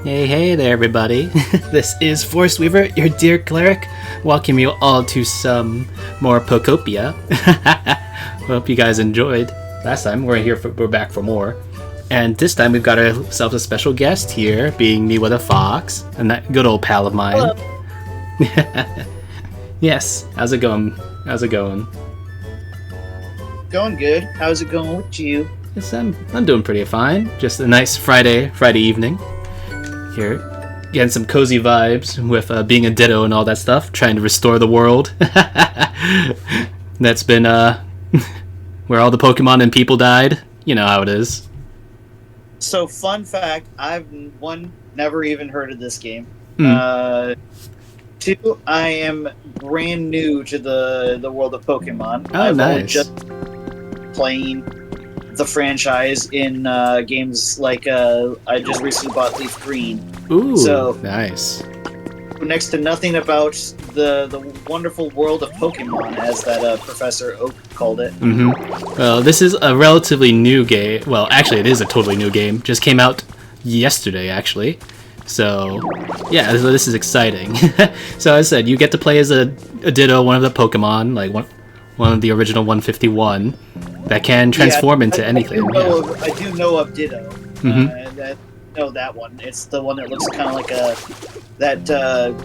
Hey there, everybody. This is Force Weaver, your dear cleric. Welcome you all to some more Pokopia. Hope you guys enjoyed. Last time we're back for more, and this time we've got ourselves a special guest here, being me with a fox, and that good old pal of mine. Yes. How's it going? Going good. How's it going with you? Yes, I'm doing pretty fine. Just a nice Friday evening. Here, getting some cozy vibes with being a ditto and all that stuff, trying to restore the world. That's been where all the Pokemon and people died. You know how it is. So, fun fact: I've never even heard of this game. 2, I am brand new to the world of Pokemon. Oh, I've only nice. just playing the franchise in games like I just recently bought Leaf Green. Ooh, so nice. Next to nothing about the wonderful world of Pokemon, as that Professor Oak called it. Well, this is a relatively new game. Well, actually, it is a totally new game. Just came out yesterday, actually. So, yeah, this is exciting. So, as I said, you get to play as a Ditto, one of the Pokemon, like one of the original 151, that can transform into anything. I do know of Ditto. Know that one. It's the one that looks kind of like that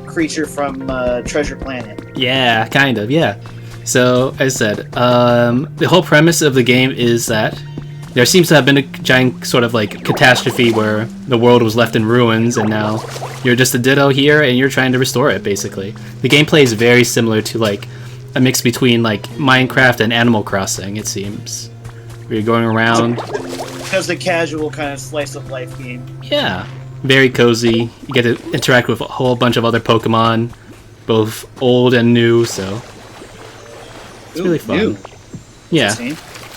creature from Treasure Planet. Yeah, kind of, yeah. So, as I said, the whole premise of the game is that there seems to have been a giant sort of like catastrophe where the world was left in ruins, and now you're just a Ditto here and you're trying to restore it, basically. The gameplay is very similar to like a mix between like Minecraft and Animal Crossing, it seems. Where you're going around. Just a casual kind of slice of life game. Yeah, very cozy. You get to interact with a whole bunch of other Pokemon, both old and new, so it's really fun. New. Yeah,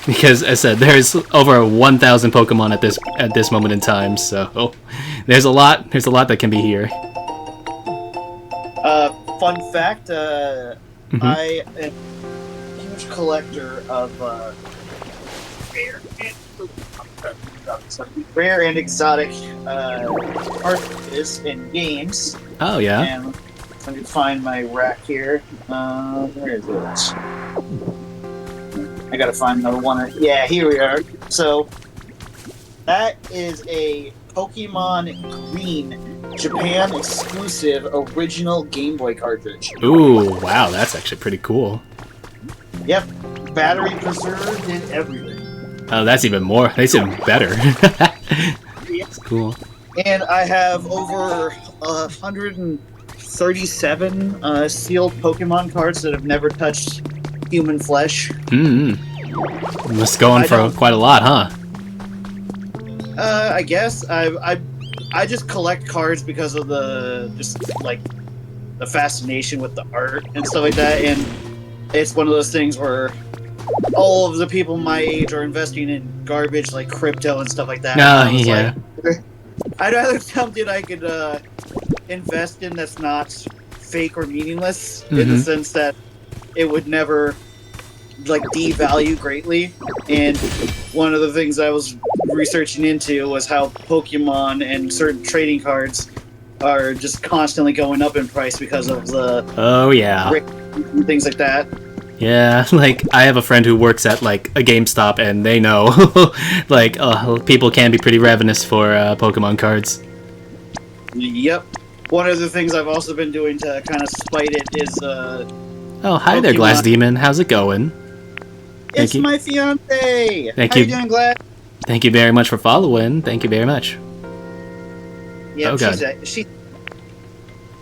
because as I said, there's over 1,000 Pokemon at this moment in time, so there's a lot that can be here. Fun fact, I am a huge collector of rare and exotic cartridges in games. Oh yeah. And let me find my rack here. Where is it? I gotta find another one. Yeah, here we are. So that is a Pokemon Green Japan exclusive original Game Boy cartridge. Ooh, wow, that's actually pretty cool. Yep, battery preserved and everything. Oh, that's even more. That's even better. That's cool. And I have over 137 sealed Pokemon cards that have never touched human flesh. Must go on for quite a lot, huh? I guess I just collect cards because of the fascination with the art and stuff like that, and it's one of those things where all of the people my age are investing in garbage like crypto and stuff like that. Oh, yeah. Like, I'd rather something I could invest in that's not fake or meaningless, in the sense that it would never like devalue greatly. And one of the things I was researching into was how Pokemon and certain trading cards are just constantly going up in price because of the and things like that. Yeah, like I have a friend who works at like a GameStop, and they know like people can be pretty ravenous for Pokemon cards. Yep. One of the things I've also been doing to kind of spite it is oh, hi there, Glass Demon. How's it going? It's my fiance. Thank How you. You doing, Glass? Thank you very much for following. Thank you very much. Yeah, oh, God.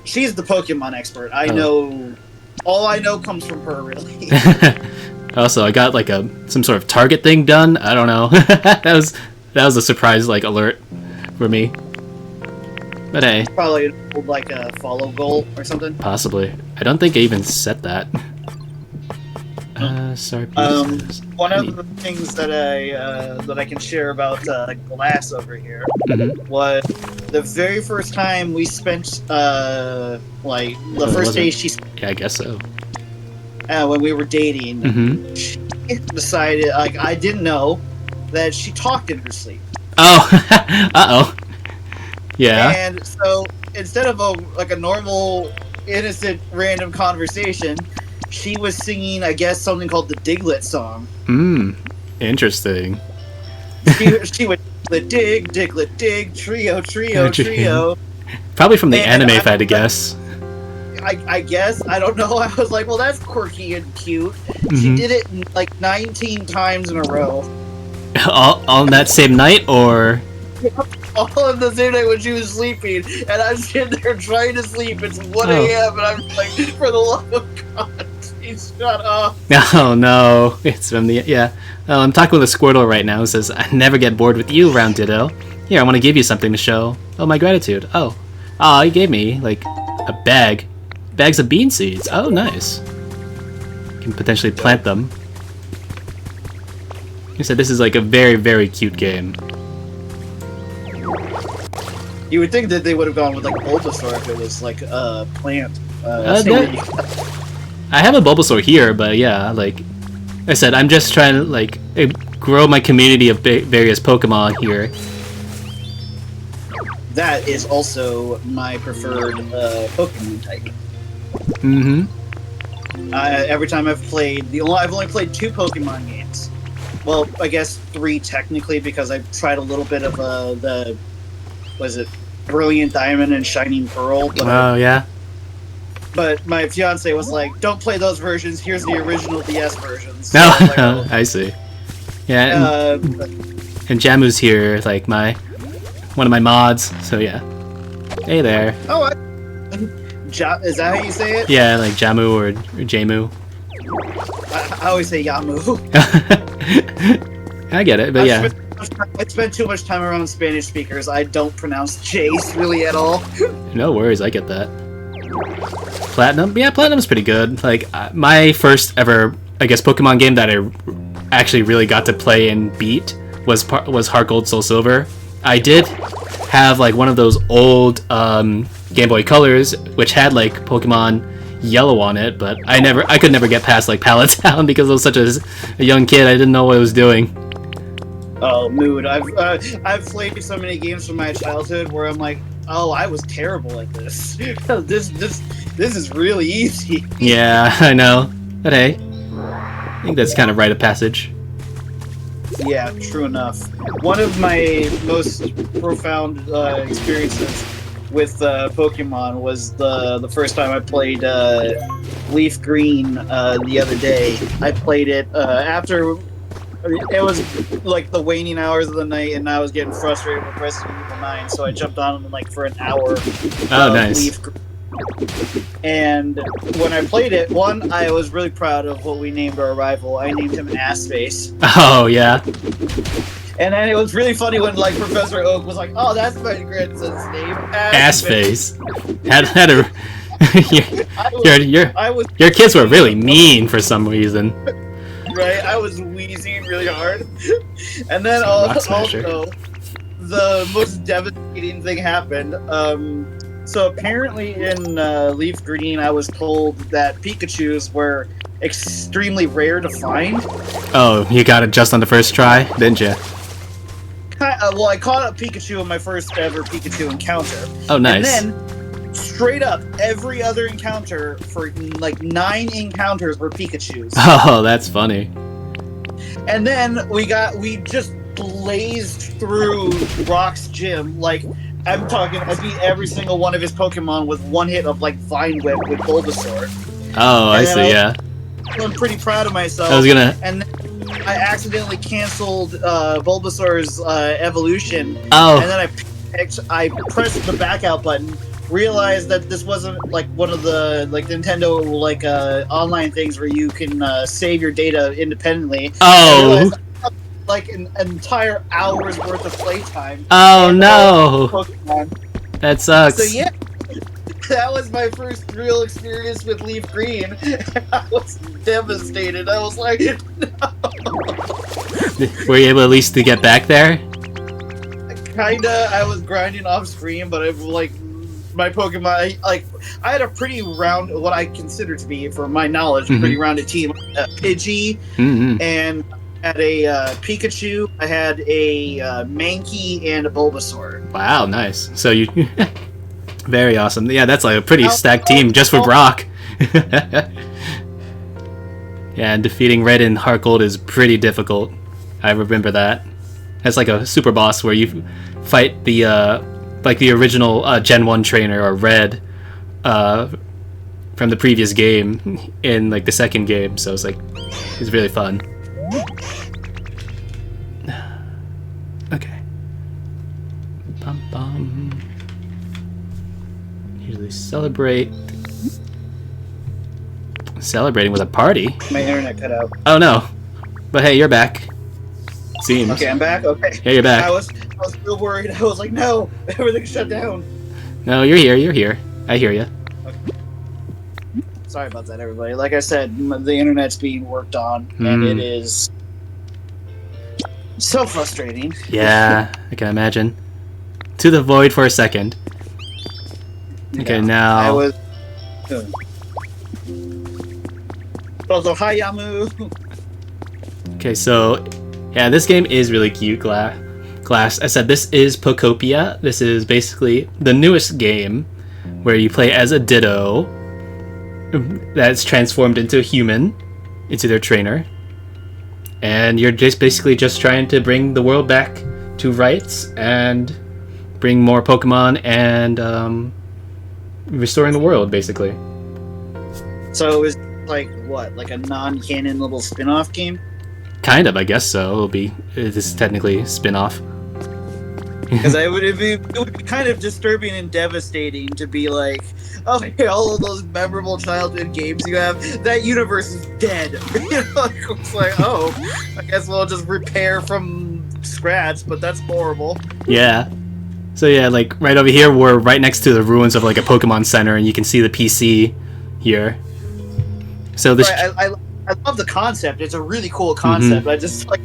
She's the Pokemon expert. I know. All I know comes from her, really. Also, I got like some sort of target thing done. I don't know. that was a surprise like alert for me. But hey, probably like a follow goal or something. Possibly. I don't think I even set that. Sorry. One of the things that I can share about Glass over here was the very first time we spent like the first day she. Yeah, I guess so. When we were dating, she decided like I didn't know that she talked in her sleep. Oh, uh-oh. Yeah. And so instead of a normal, innocent, random conversation, she was singing, I guess, something called the Diglett song. Interesting. She would Diglett dig, trio, trio, trio. Probably from the And anime, if I had to guess. I guess, I don't know. I was like, well, that's quirky and cute. She did it like 19 times in a row. All on that same night, or? All in the same night when she was sleeping, and I'm sitting there trying to sleep. It's 1 a.m. and I'm like, for the love of God, please shut up. Oh no, it's from the I'm talking with a Squirtle right now. Who says, "I never get bored with you, Round Ditto. Here, I want to give you something to show. Oh, my gratitude. Oh, he gave me like a bags of bean seeds. Oh, nice. Can potentially plant them." He said this is like a very, very cute game. You would think that they would have gone with like Bulbasaur if it was like a plant. I have a Bulbasaur here, but yeah, like I said, I'm just trying to like grow my community of various Pokemon here. That is also my preferred Pokemon type. Every time I've played, I've only played 2 Pokemon games. Well, I guess 3 technically, because I tried a little bit of Brilliant Diamond and Shining Pearl. But yeah. But my fiance was like, "Don't play those versions. Here's the original DS versions." No, So I was like, oh. I see. Yeah, and Jamu's here, like one of my mods. So yeah. Hey there. Oh, is that how you say it? Yeah, like Jamu or Jamu. I always say Yamu. I get it, but yeah. I spent too much time around Spanish speakers. I don't pronounce J's really at all. No worries, I get that. Platinum? Yeah, Platinum's pretty good. Like, my first ever, I guess, Pokemon game that I actually really got to play and beat was Heart Gold Soul Silver. I did have, like, one of those old Game Boy Colors, which had, like, Pokemon Yellow on it, but I could never get past, like, Pallet Town because I was such a young kid. I didn't know what I was doing. Oh, mood. I've played so many games from my childhood where I'm like, oh, I was terrible at this. This is really easy. Yeah, I know. But hey, I think that's kind of rite of passage. Yeah, true enough. One of my most profound experiences with Pokemon was the first time I played Leaf Green the other day. I played it after. It was like the waning hours of the night, and I was getting frustrated with Resident Evil 9, so I jumped on like for an hour. Oh, nice. Leaf Green. And when I played it, I was really proud of what we named our rival. I named him Ass Face. Oh, yeah. And then it was really funny when like Professor Oak was like, "Oh, that's my grandson's name, Ass Face." Had a your kids were really mean for some reason. Right, I was wheezing really hard, and then also the most devastating thing happened. So apparently in Leaf Green, I was told that Pikachus were extremely rare to find. Oh, you got it just on the first try, didn't you? Well, I caught a Pikachu in my first ever Pikachu encounter. Oh, nice. And then, straight up, every other encounter for like 9 encounters were Pikachus. Oh, that's funny. And then we just blazed through Rock's gym. Like, I'm talking, I beat every single one of his Pokemon with one hit of like Vine Whip with Bulbasaur. Oh, I see. Yeah. I'm pretty proud of myself. And then I accidentally canceled Bulbasaur's evolution. Oh. And then I pressed the back out button. Realized that this wasn't like one of the like Nintendo like online things where you can save your data independently. Oh. Like an entire hour's worth of playtime. Oh no! Pokemon. That sucks. So yeah, that was my first real experience with Leaf Green. I was devastated. I was like, no. Were you able at least to get back there? Kinda. I was grinding off screen, but it like my Pokemon. I had a pretty round, what I consider to be, for my knowledge, a pretty rounded team. Pidgey and had a Pikachu, I had a Mankey, and a Bulbasaur. Wow, nice. So you, very awesome. Yeah, that's like a pretty stacked team just for Brock. Yeah, and defeating Red and Heart Gold is pretty difficult. I remember that. It's like a super boss where you fight the like the original Gen 1 trainer or Red from the previous game in like the second game. So it's really fun. Okay. Bum bum. Usually celebrating with a party. My internet cut out. Oh no. But hey, you're back. Seems. Okay, I'm back. Okay. Yeah, you're back. I was still worried. I was like, no, everything's shut down. No, you're here. You're here. I hear you. Okay. Sorry about that, everybody. Like I said, the internet's being worked on, and it is so frustrating. Yeah, I can imagine. To the void for a second. Okay, Yeah, now. I was. Also, hi Yamu. Okay, so yeah, this game is really cute. Glass. I said this is Pokopia. This is basically the newest game where you play as a Ditto that's transformed into a human, into their trainer, and you're just basically just trying to bring the world back to rights and bring more Pokemon and restoring the world, basically. So it was like what, like a non-canon little spin-off game? Kind of, I guess so. This is technically a spin-off. Because it would be kind of disturbing and devastating to be like, oh, hey, all of those memorable childhood games you have, that universe is dead. You know, it's like, oh, I guess we'll just repair from scratch, but that's horrible. Yeah. So yeah, like right over here, we're right next to the ruins of like a Pokemon Center, and you can see the PC here. So this. Right, I love the concept. It's a really cool concept. I just like,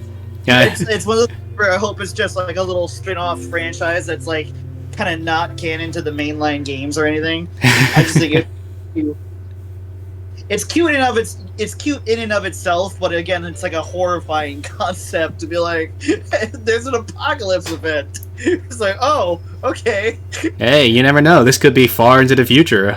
Yeah. it's one of those where I hope it's just like a little spin-off franchise that's like kind of not canon to the mainline games or anything. I just think it's cute in and of itself, but again, it's like a horrifying concept to be like, there's an apocalypse event. It's like, oh, okay. Hey, you never know. This could be far into the future.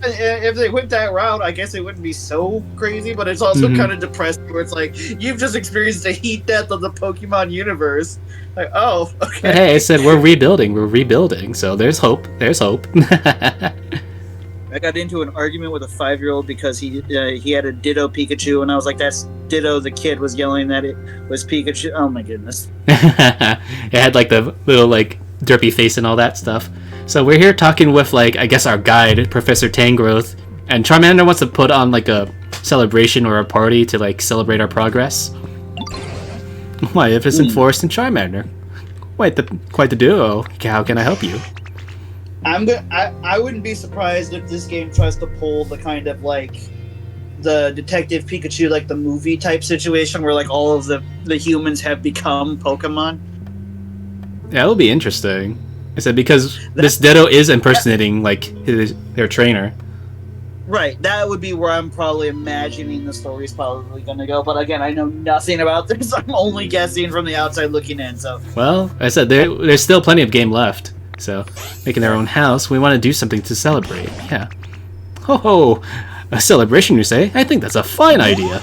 If they went that route, I guess it wouldn't be so crazy, but it's also kind of depressing where it's like, you've just experienced the heat death of the Pokemon universe. Like, oh, okay. But hey, I said we're rebuilding, so there's hope. There's hope. I got into an argument with a 5-year-old because he had a Ditto Pikachu, and I was like, that's Ditto. The kid was yelling that it was Pikachu. Oh my goodness. It had like the little like derpy face and all that stuff. So we're here talking with like, I guess our guide, Professor Tangrowth, and Charmander wants to put on like a celebration or a party to like celebrate our progress. Magnificent Forest and Charmander. Quite the duo. How can I help you? I wouldn't be surprised if this game tries to pull the kind of like the Detective Pikachu, like the movie type situation where like all of the humans have become Pokemon. Yeah, that would be interesting. I said because this Ditto is impersonating like their trainer. Right, that would be where I'm probably imagining the story's probably going to go. But again, I know nothing about this. I'm only guessing from the outside looking in. So, well, I said there's still plenty of game left. So, making their own house, we want to do something to celebrate. Yeah. Ho ho! A celebration, you say? I think that's a fine idea.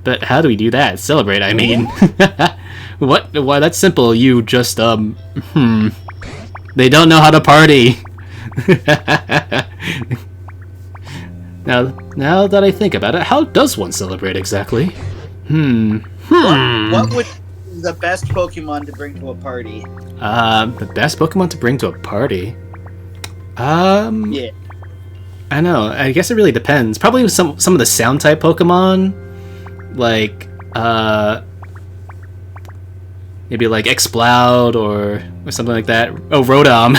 But how do we do that? Celebrate, I mean. What? Why, that's simple. You just, They don't know how to party. Now that I think about it, how does one celebrate exactly? What would be the best Pokemon to bring to a party? The best Pokemon to bring to a party? Yeah. I know. I guess it really depends. Probably some of the sound type Pokemon, like maybe like Exploud or something like that. Oh, Rotom.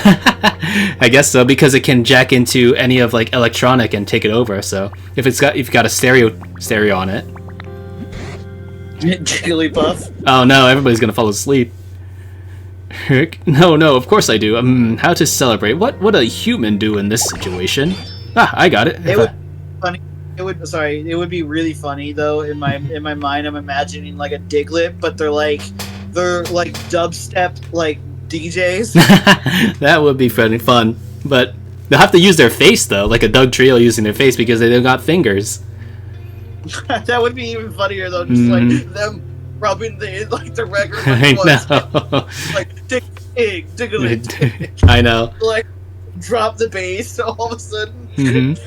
I guess so, because it can jack into any of like electronic and take it over. So if you've got a stereo on it. Jigglypuff. Oh no, everybody's gonna fall asleep. No, of course I do. How to celebrate? What would a human do in this situation? Ah, I got it. It it would be really funny though. In my mind, I'm imagining like a Diglett, but they're like dubstep like DJs. That would be fun. But they'll have to use their face though, like a Doug Trio using their face because they don't got fingers. That would be even funnier though. Just like them rubbing the record. I know. Like Diglett. I know. Like drop the bass all of a sudden. It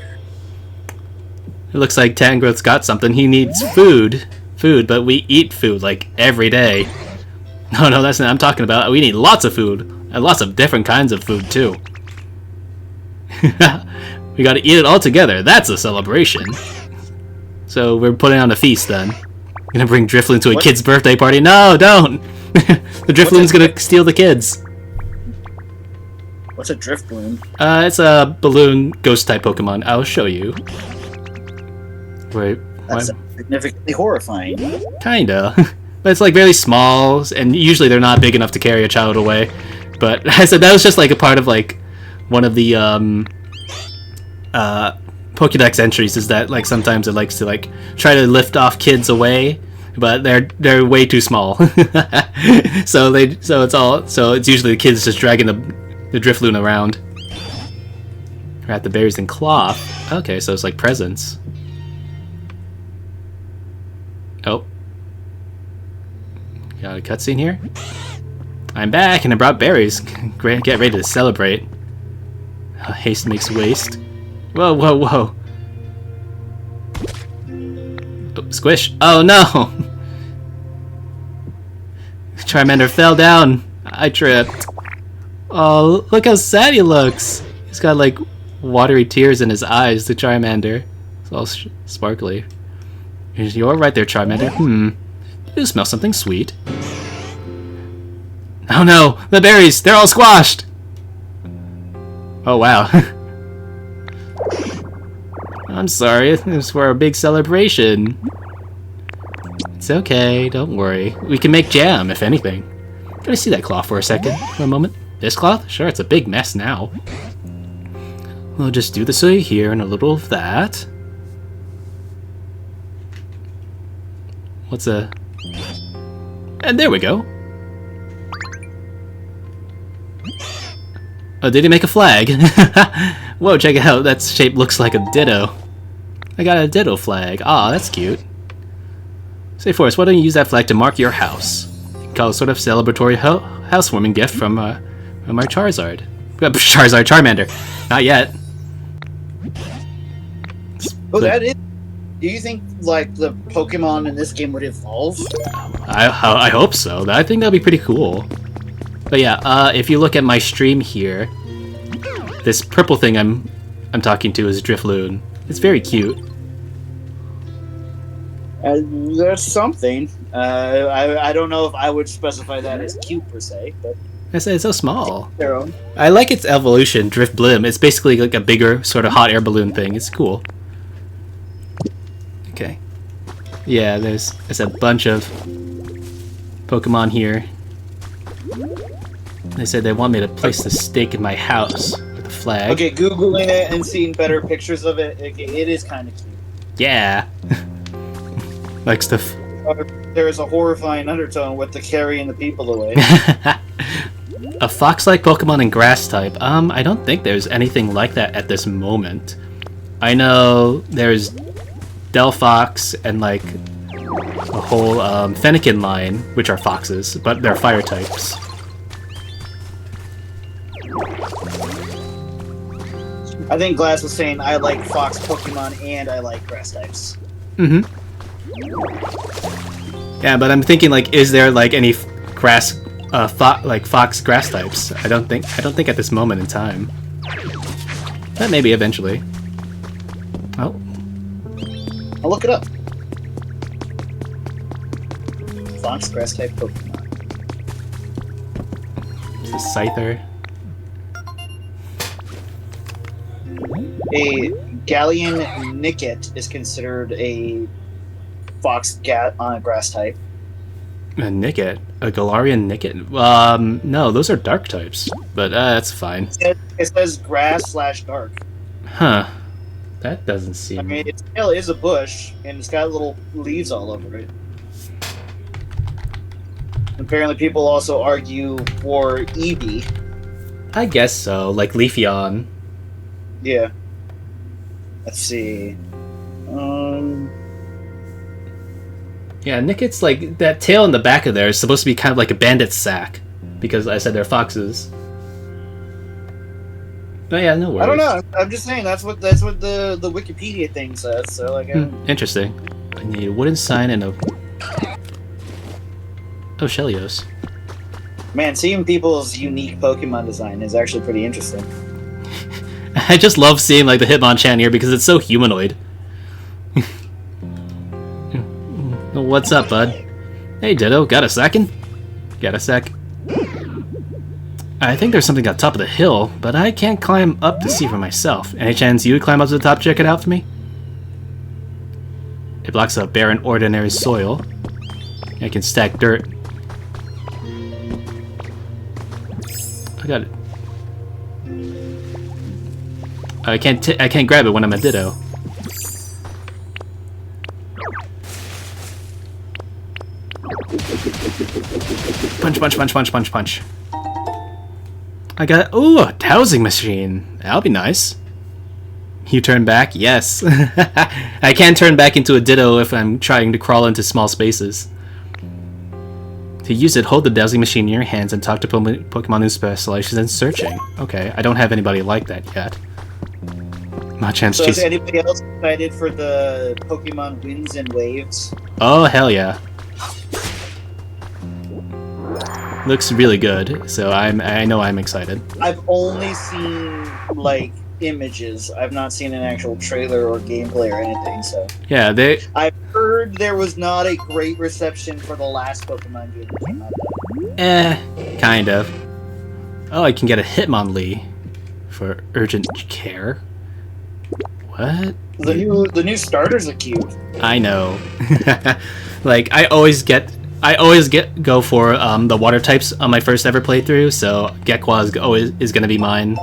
looks like Tangrowth's got something. He needs food, but we eat food like every day. No, that's not. I'm talking about. We need lots of food and lots of different kinds of food too. We got to eat it all together. That's a celebration. So we're putting on a feast then. Gonna bring Drifloon to a kid's birthday party. No, don't. The Drifloon's gonna steal the kids. What's a Drifloon? It's a balloon ghost type Pokemon. I'll show you. Wait, that's significantly horrifying. Kinda. But it's like really small, and usually they're not big enough to carry a child away. But I said that was just like a part of like one of the Pokédex entries is that like sometimes it likes to like try to lift off kids away, but they're way too small. so it's usually the kids just dragging the Drifloon around. We're at the berries and cloth. Okay, so it's like presents. Oh. Got a cutscene here. I'm back and I brought berries. Get ready to celebrate. Haste makes waste. Whoa. Oh, squish. Oh no! Charmander fell down. I tripped. Oh, look how sad he looks. He's got like watery tears in his eyes, the Charmander. It's all sparkly. You're right there, Charmander. You smell something sweet. Oh no! The berries! They're all squashed! Oh wow. I'm sorry, it was for a big celebration. It's okay, don't worry. We can make jam, if anything. Can I see that cloth for a second? For a moment? This cloth? Sure, it's a big mess now. We'll just do this here and a little of that. What's a... And there we go. Oh, did he make a flag? Whoa, check it out. That shape looks like a ditto. I got a ditto flag. Aw, that's cute. Say, Forrest, why don't you use that flag to mark your house? You can call it a sort of celebratory housewarming gift from our Charizard. Charmander. Not yet. Oh, that is... Do you think, like, the Pokemon in this game would evolve? I hope so. I think that'd be pretty cool. But yeah, if you look at my stream here, this purple thing I'm talking to is Drifloon. It's very cute. There's something. I don't know if I would specify that as cute per se, but I said it's so small. I like its evolution, Drifblim. It's basically like a bigger sort of hot air balloon thing. It's cool. Okay. Yeah, there's a bunch of Pokemon here. They said they want me to place the stake in my house with a flag. Okay, Googling it and seeing better pictures of it, it is kind of cute. Yeah. Like stuff. There is a horrifying undertone with the carrying the people away. A fox-like Pokemon and grass type. I don't think there's anything like that at this moment. I know there's Delphox and like a whole Fennekin line, which are foxes, but they're fire types. I think Glass was saying I like fox Pokemon and I like grass types. Mm-hmm. Yeah, but I'm thinking like, is there like any grass, fox grass types? I don't think at this moment in time. But maybe eventually. Oh. I'll look it up. Fox grass type Pokemon. It's a Scyther. A Galleon Nicket is considered a fox grass type. A Nicket? A Galarian Nicket? No, those are dark types. But that's fine. It says grass/dark. Huh. That doesn't I seem... mean, its tail is a bush, and it's got little leaves all over it. Apparently, people also argue for Eevee. I guess so, like Leafeon. Yeah. Let's see. Yeah, Nicket's like that tail in the back of there is supposed to be kind of like a bandit's sack, because I said they're foxes. Oh yeah, no worries. I don't know. I'm just saying that's what the Wikipedia thing says. So like, Interesting. I need a wooden sign and a... Oh, Shelios. Man, seeing people's unique Pokemon design is actually pretty interesting. I just love seeing like the Hitmonchan here because it's so humanoid. What's up, bud? Hey, Ditto, got a second? Got a sec? I think there's something on top of the hill, but I can't climb up to see for myself. Any chance you would climb up to the top to check it out for me? It blocks up barren, ordinary soil. I can stack dirt. I got it. I can't grab it when I'm a Ditto. Punch, punch, punch, punch, punch, punch. I got... Ooh, a dowsing machine. That'll be nice. You turn back? Yes. I can't turn back into a Ditto if I'm trying to crawl into small spaces. To use it, hold the dowsing machine in your hands and talk to Pokemon who specializes in searching. Okay, I don't have anybody like that yet. Machan's So is chasing... anybody else excited for the Pokemon Winds and Waves? Oh, hell yeah. Looks really good, so I know I'm excited. I've only seen like images. I've not seen an actual trailer or gameplay or anything. So Yeah, I've heard there was not a great reception for the last Pokemon game that came out. Kind of. Oh, I can get a Hitmonlee for urgent care. What? The new starters are cute. I know. Like I always go for the water types on my first ever playthrough, so Gekwa is gonna be mine.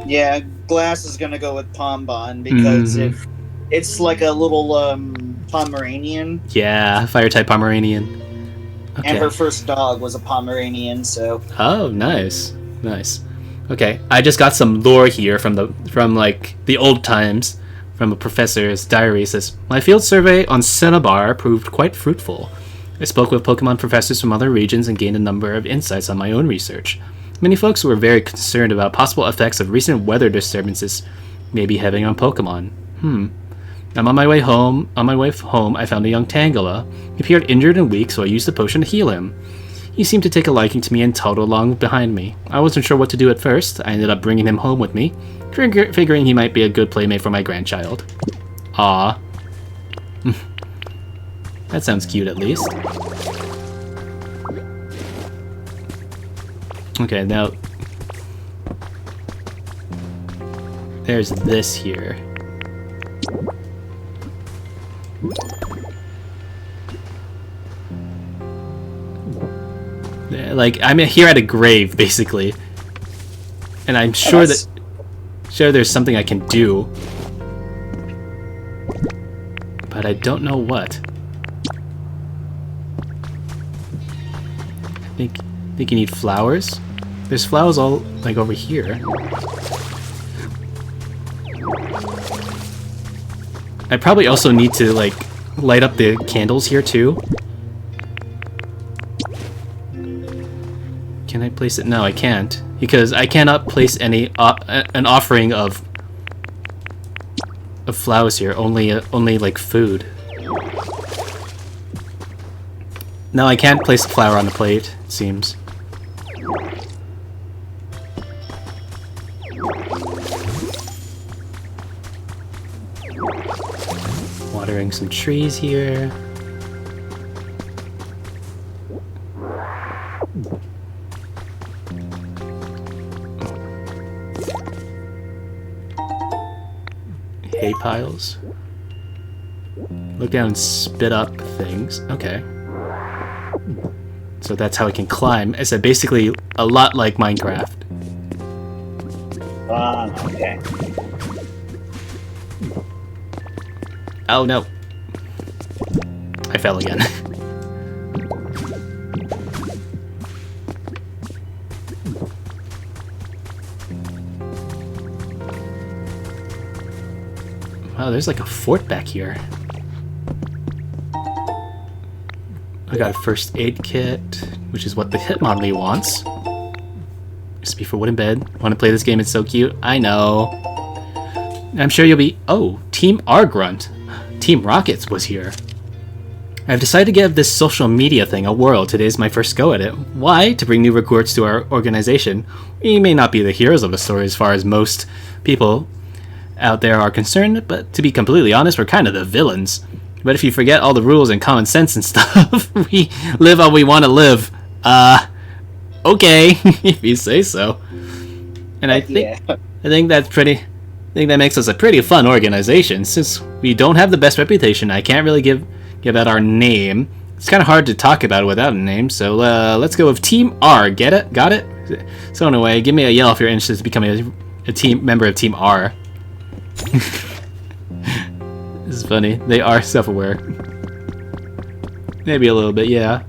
Yeah, Glass is gonna go with Pombon because it's like a little Pomeranian. Yeah, fire type Pomeranian. Okay. And her first dog was a Pomeranian, so. Oh, nice, nice. Okay, I just got some lore here from like the old times, from a professor's diary. It says, my field survey on Cinnabar proved quite fruitful. I spoke with Pokemon professors from other regions and gained a number of insights on my own research. Many folks were very concerned about possible effects of recent weather disturbances may be having on Pokemon. I'm on my way home. On my way home, I found a young Tangela. He appeared injured and weak, so I used the potion to heal him. He seemed to take a liking to me and toddled along behind me. I wasn't sure what to do at first. I ended up bringing him home with me, figuring he might be a good playmate for my grandchild. Aww. That sounds cute, at least. Okay, now... There's this here. Like, I'm here at a grave, basically. And I'm sure there's something I can do. But I don't know what. I think you need flowers? There's flowers all, like, over here. I probably also need to, like, light up the candles here, too. Can I place it? No, I can't. Because I cannot place any an offering of flowers here. Only like food. No, I can't place a flower on the plate, it seems. Watering some trees here. Hay piles. Look down and spit up things. Okay. So that's how I can climb. It's basically a lot like Minecraft. Okay. Oh no. I fell again. Wow, there's like a fort back here. I got a first aid kit, which is what the Hitmonlee wants. Recipe for wooden bed. Want to play this game? It's so cute. I know. I'm sure you'll be... Oh, Team R Grunt. Team Rockets was here. I've decided to give this social media thing a whirl. Today's my first go at it. Why? To bring new recruits to our organization. We may not be the heroes of the story as far as most people out there are concerned, but to be completely honest, we're kind of the villains. But if you forget all the rules and common sense and stuff, we live how we want to live. Okay, if you say so. And I think that's pretty... I think that makes us a pretty fun organization. Since we don't have the best reputation, I can't really give out our name. It's kind of hard to talk about it without a name, so let's go with Team R. Get it? Got it? So anyway, give me a yell if you're interested in becoming a team member of Team R. This is funny. They are self-aware. Maybe a little bit, yeah.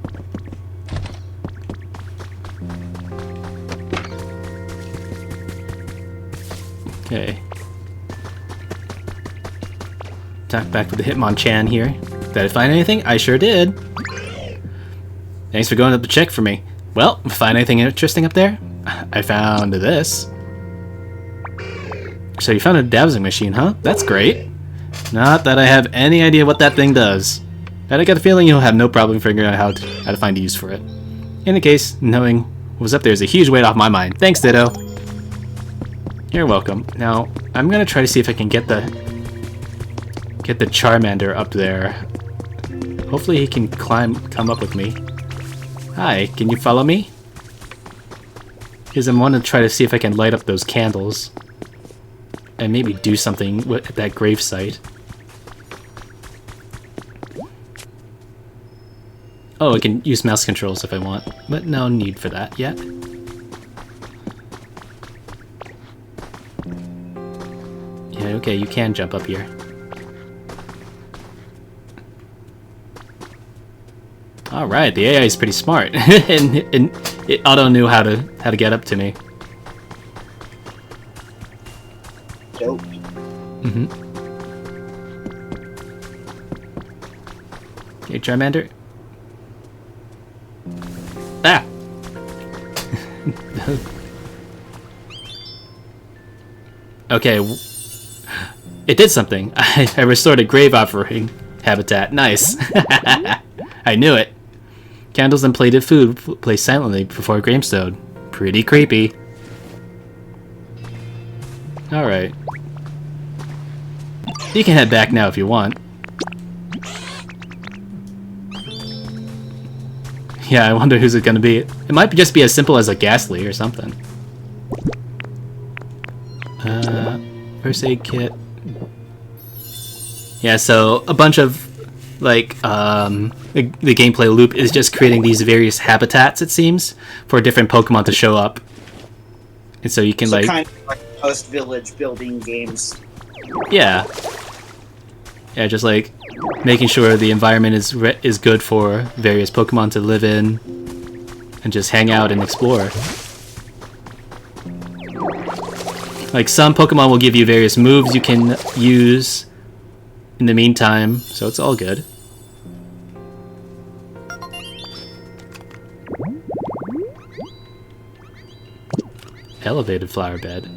Okay. Talk back with the Hitmonchan here. Did I find anything? I sure did. Thanks for going up to check for me. Well, find anything interesting up there? I found this. So you found a dowsing machine, huh? That's great. Not that I have any idea what that thing does. But I got a feeling you'll have no problem figuring out how to find a use for it. In any case, knowing what was up there is a huge weight off my mind. Thanks, Ditto. You're welcome. Now, I'm gonna try to see if I can get the Charmander up there. Hopefully he can come up with me. Hi, can you follow me? Because I want to try to see if I can light up those candles. And maybe do something at that grave site. Oh, I can use mouse controls if I want, but no need for that yet. Yeah, okay, you can jump up here. Alright, the AI is pretty smart, and it auto knew how to get up to me. Dope. Mm-hmm. Okay, Charmander. Ah! Okay. It did something. I restored a grave offering habitat. Nice. I knew it. Candles and plated food placed silently before a gravestone. Pretty creepy. Alright. You can head back now if you want. Yeah, I wonder who's it gonna be. It might just be as simple as a Ghastly or something. First aid kit. Yeah, so a bunch of like the gameplay loop is just creating these various habitats, it seems, for different Pokemon to show up. And so you can so like kind of like most village building games. Yeah. Yeah, just like making sure the environment is good for various Pokemon to live in and just hang out and explore. Like some Pokemon will give you various moves you can use in the meantime, so it's all good. Elevated flower bed.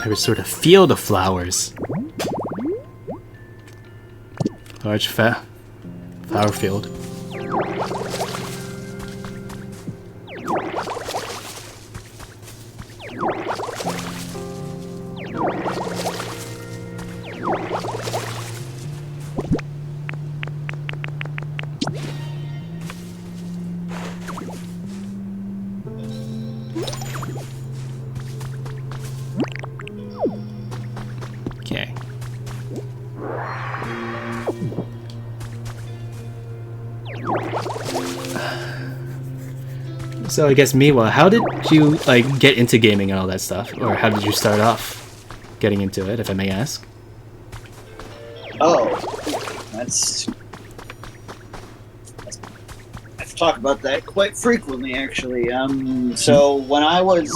I restored a field of flowers. Large flower field. Okay. So I guess meanwhile, how did you like get into gaming and all that stuff, or how did you start off getting into it, if I may ask? Oh, that's I've talked about that quite frequently, actually. So when I was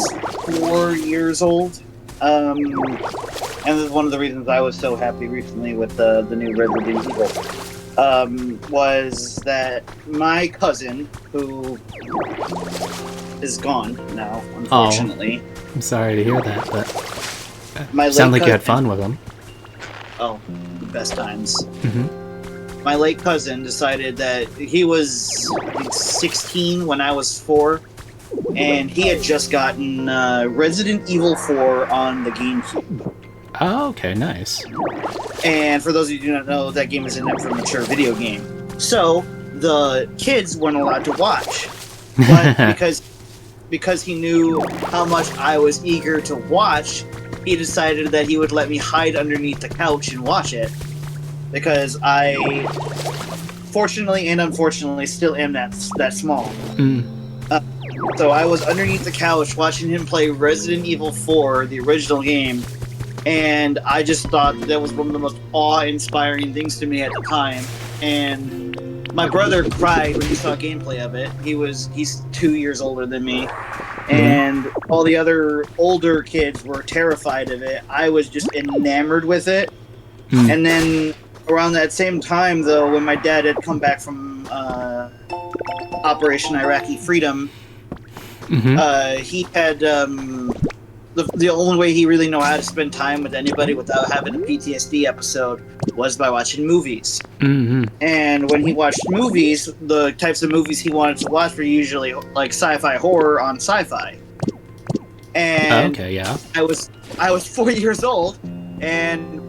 4 years old, and this is one of the reasons I was so happy recently with the new Resident Evil, was that my cousin, who is gone now, unfortunately. Oh, I'm sorry to hear that, but My sound like late you had cousin- fun with him. Oh, best times. Mm-hmm. My late cousin decided that he was, I think, 16 when I was 4, and he had just gotten Resident Evil 4 on the GameCube. Oh, okay, nice. And for those of you who do not know, that game is an infra-mature video game. So, the kids weren't allowed to watch. But because he knew how much I was eager to watch, he decided that he would let me hide underneath the couch and watch it. Because I, fortunately and unfortunately, still am that small. Mm. So I was underneath the couch watching him play Resident Evil 4, the original game, and I just thought that was one of the most awe-inspiring things to me at the time. And my brother cried when he saw gameplay of it. He's 2 years older than me, and all the other older kids were terrified of it. I was just enamored with it. And then around that same time, though, when my dad had come back from Operation Iraqi Freedom, he had the only way he really knew how to spend time with anybody without having a PTSD episode was by watching movies. And when he watched movies, the types of movies he wanted to watch were usually like sci-fi horror on sci-fi. And okay, yeah. I was 4 years old and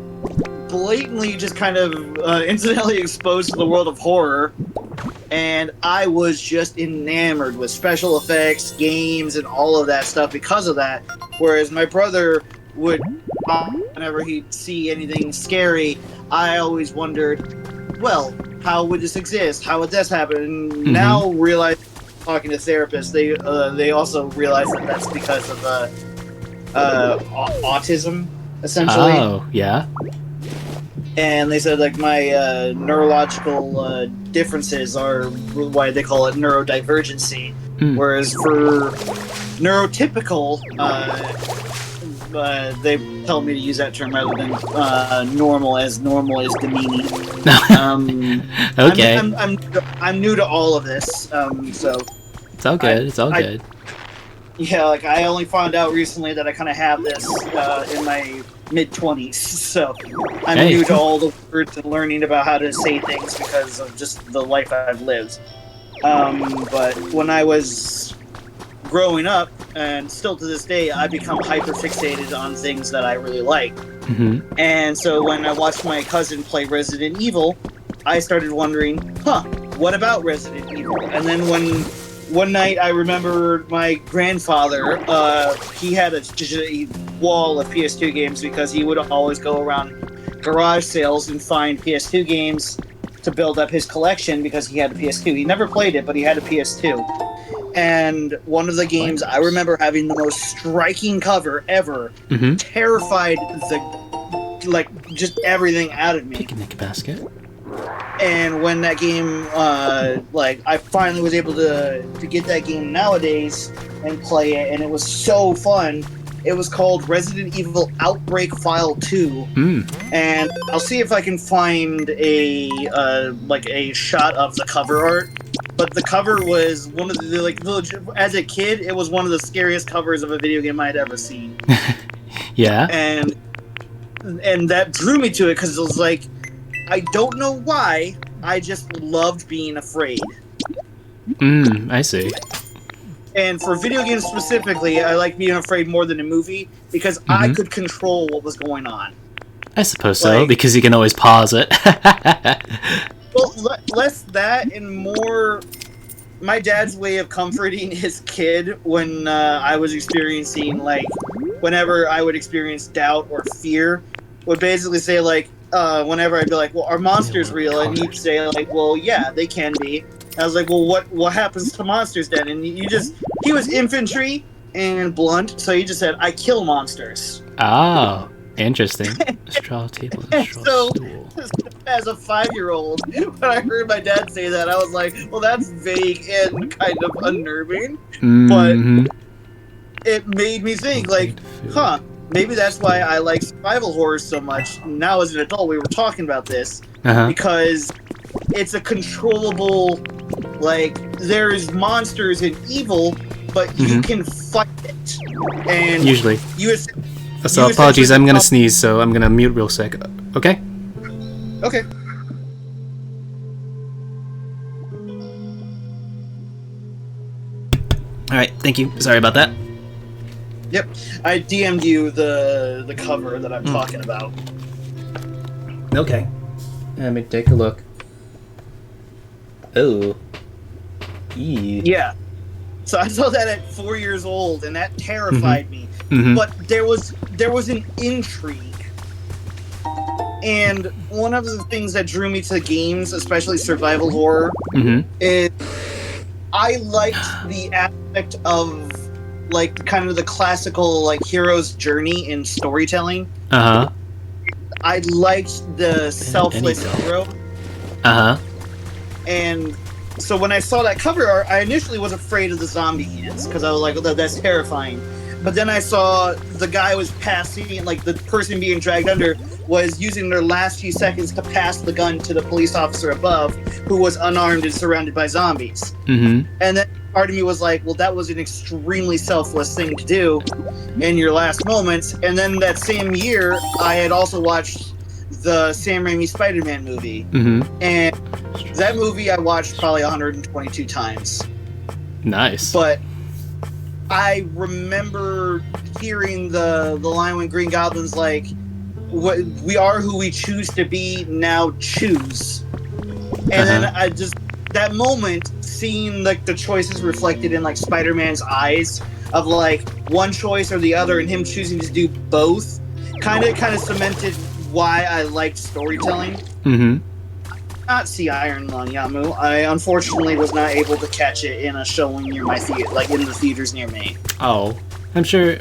blatantly just kind of incidentally exposed to the world of horror, and I was just enamored with special effects, games, and all of that stuff because of that. Whereas my brother would, whenever he'd see anything scary, I always wondered, well, how would this exist? How would this happen? And now realize, talking to therapists, they also realize that that's because of autism, essentially. Oh, yeah. And they said, like, my neurological differences are why they call it neurodivergency. Whereas for neurotypical, they tell me to use that term rather than normal is demeaning. Okay. I'm new to all of this, so... It's all good, it's all good. Yeah, like, I only found out recently that I kind of have this in my mid-20s, so I'm new to all the words and learning about how to say things because of just the life I've lived. But when I was growing up, and still to this day, I become hyper-fixated on things that I really like. And so when I watched my cousin play Resident Evil, I started wondering, what about Resident Evil? And then when one night I remember my grandfather, he had a wall of PS2 games because he would always go around garage sales and find PS2 games to build up his collection because he had a PS2. He never played it, but he had a PS2. And one of the games I remember having the most striking cover ever, terrified just everything out of me. Picnic basket. And when that game, I finally was able to get that game nowadays and play it, and it was so fun. It was called Resident Evil Outbreak File 2, and I'll see if I can find a shot of the cover art. But the cover was one of the as a kid, it was one of the scariest covers of a video game I'd ever seen. Yeah. And that drew me to it because it was like, I don't know why, I just loved being afraid. I see. And for video games specifically, I like being afraid more than a movie because I could control what was going on. I suppose so, because you can always pause it. Well, less that and more my dad's way of comforting his kid when I was experiencing, whenever I would experience doubt or fear, would basically say, whenever I'd be like, well, are monsters real? And he'd say, well, yeah, they can be. I was like, well, what happens to monsters then? And you just he was infantry and blunt, so he just said, "I kill monsters." Oh, interesting. Straw table and straw So, stool. as a 5-year-old, when I heard my dad say that, I was like, "Well, that's vague and kind of unnerving." Mhm. But it made me think, like, huh, maybe that's why I like survival horror so much. Now, as an adult, we were talking about this because it's a controllable, like, there's monsters and evil, but you can fight it. And usually. So you apologies, I'm gonna sneeze, so I'm gonna mute real sec. Okay? Okay. Alright, thank you. Sorry about that. Yep. I DM'd you the cover that I'm talking about. Okay. Let me take a look. Oh. Eee. Yeah. So I saw that at 4 years old, and that terrified me. But there was an intrigue. And one of the things that drew me to games, especially survival horror, is I liked the aspect of, like, kind of the classical, like, hero's journey in storytelling. I liked the selfless hero. And so when I saw that cover art, I initially was afraid of the zombie hands, because I was like, oh, that's terrifying. But then I saw the guy was passing, like, the person being dragged under was using their last few seconds to pass the gun to the police officer above, who was unarmed and surrounded by zombies. And then part of me was like, well, that was an extremely selfless thing to do in your last moments. And then that same year, I had also watched the Sam Raimi Spider-Man movie. And that movie I watched probably 122 times. Nice. But I remember hearing the line when Green Goblin's like, "What we are, who we choose to be. Now choose." And then I just that moment, seeing like the choices reflected in like Spider-Man's eyes of like one choice or the other, and him choosing to do both, kind of cemented why I liked storytelling. Not see Iron Man, Yamu. I unfortunately was not able to catch it in a showing near my theater, like in the theaters near me. Oh, I'm sure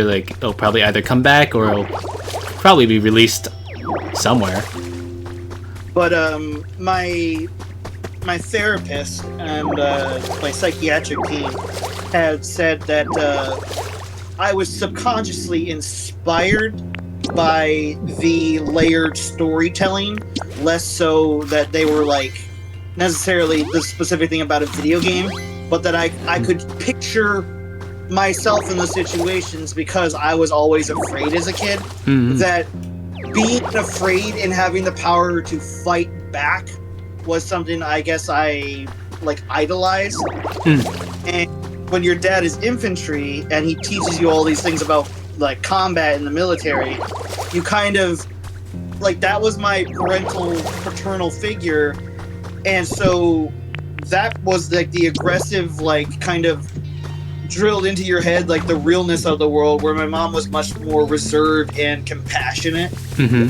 like it'll probably either come back or it'll probably be released somewhere. But my therapist and my psychiatric team had said that I was subconsciously inspired by the layered storytelling, less so that they were like necessarily the specific thing about a video game, but that I could picture myself in the situations because I was always afraid as a kid. That being afraid and having the power to fight back was something I guess I like idolized. And when your dad is infantry and he teaches you all these things about like combat in the military, you kind of like that was my paternal figure, and so that was like the aggressive, like kind of drilled into your head, like the realness of the world, where my mom was much more reserved and compassionate.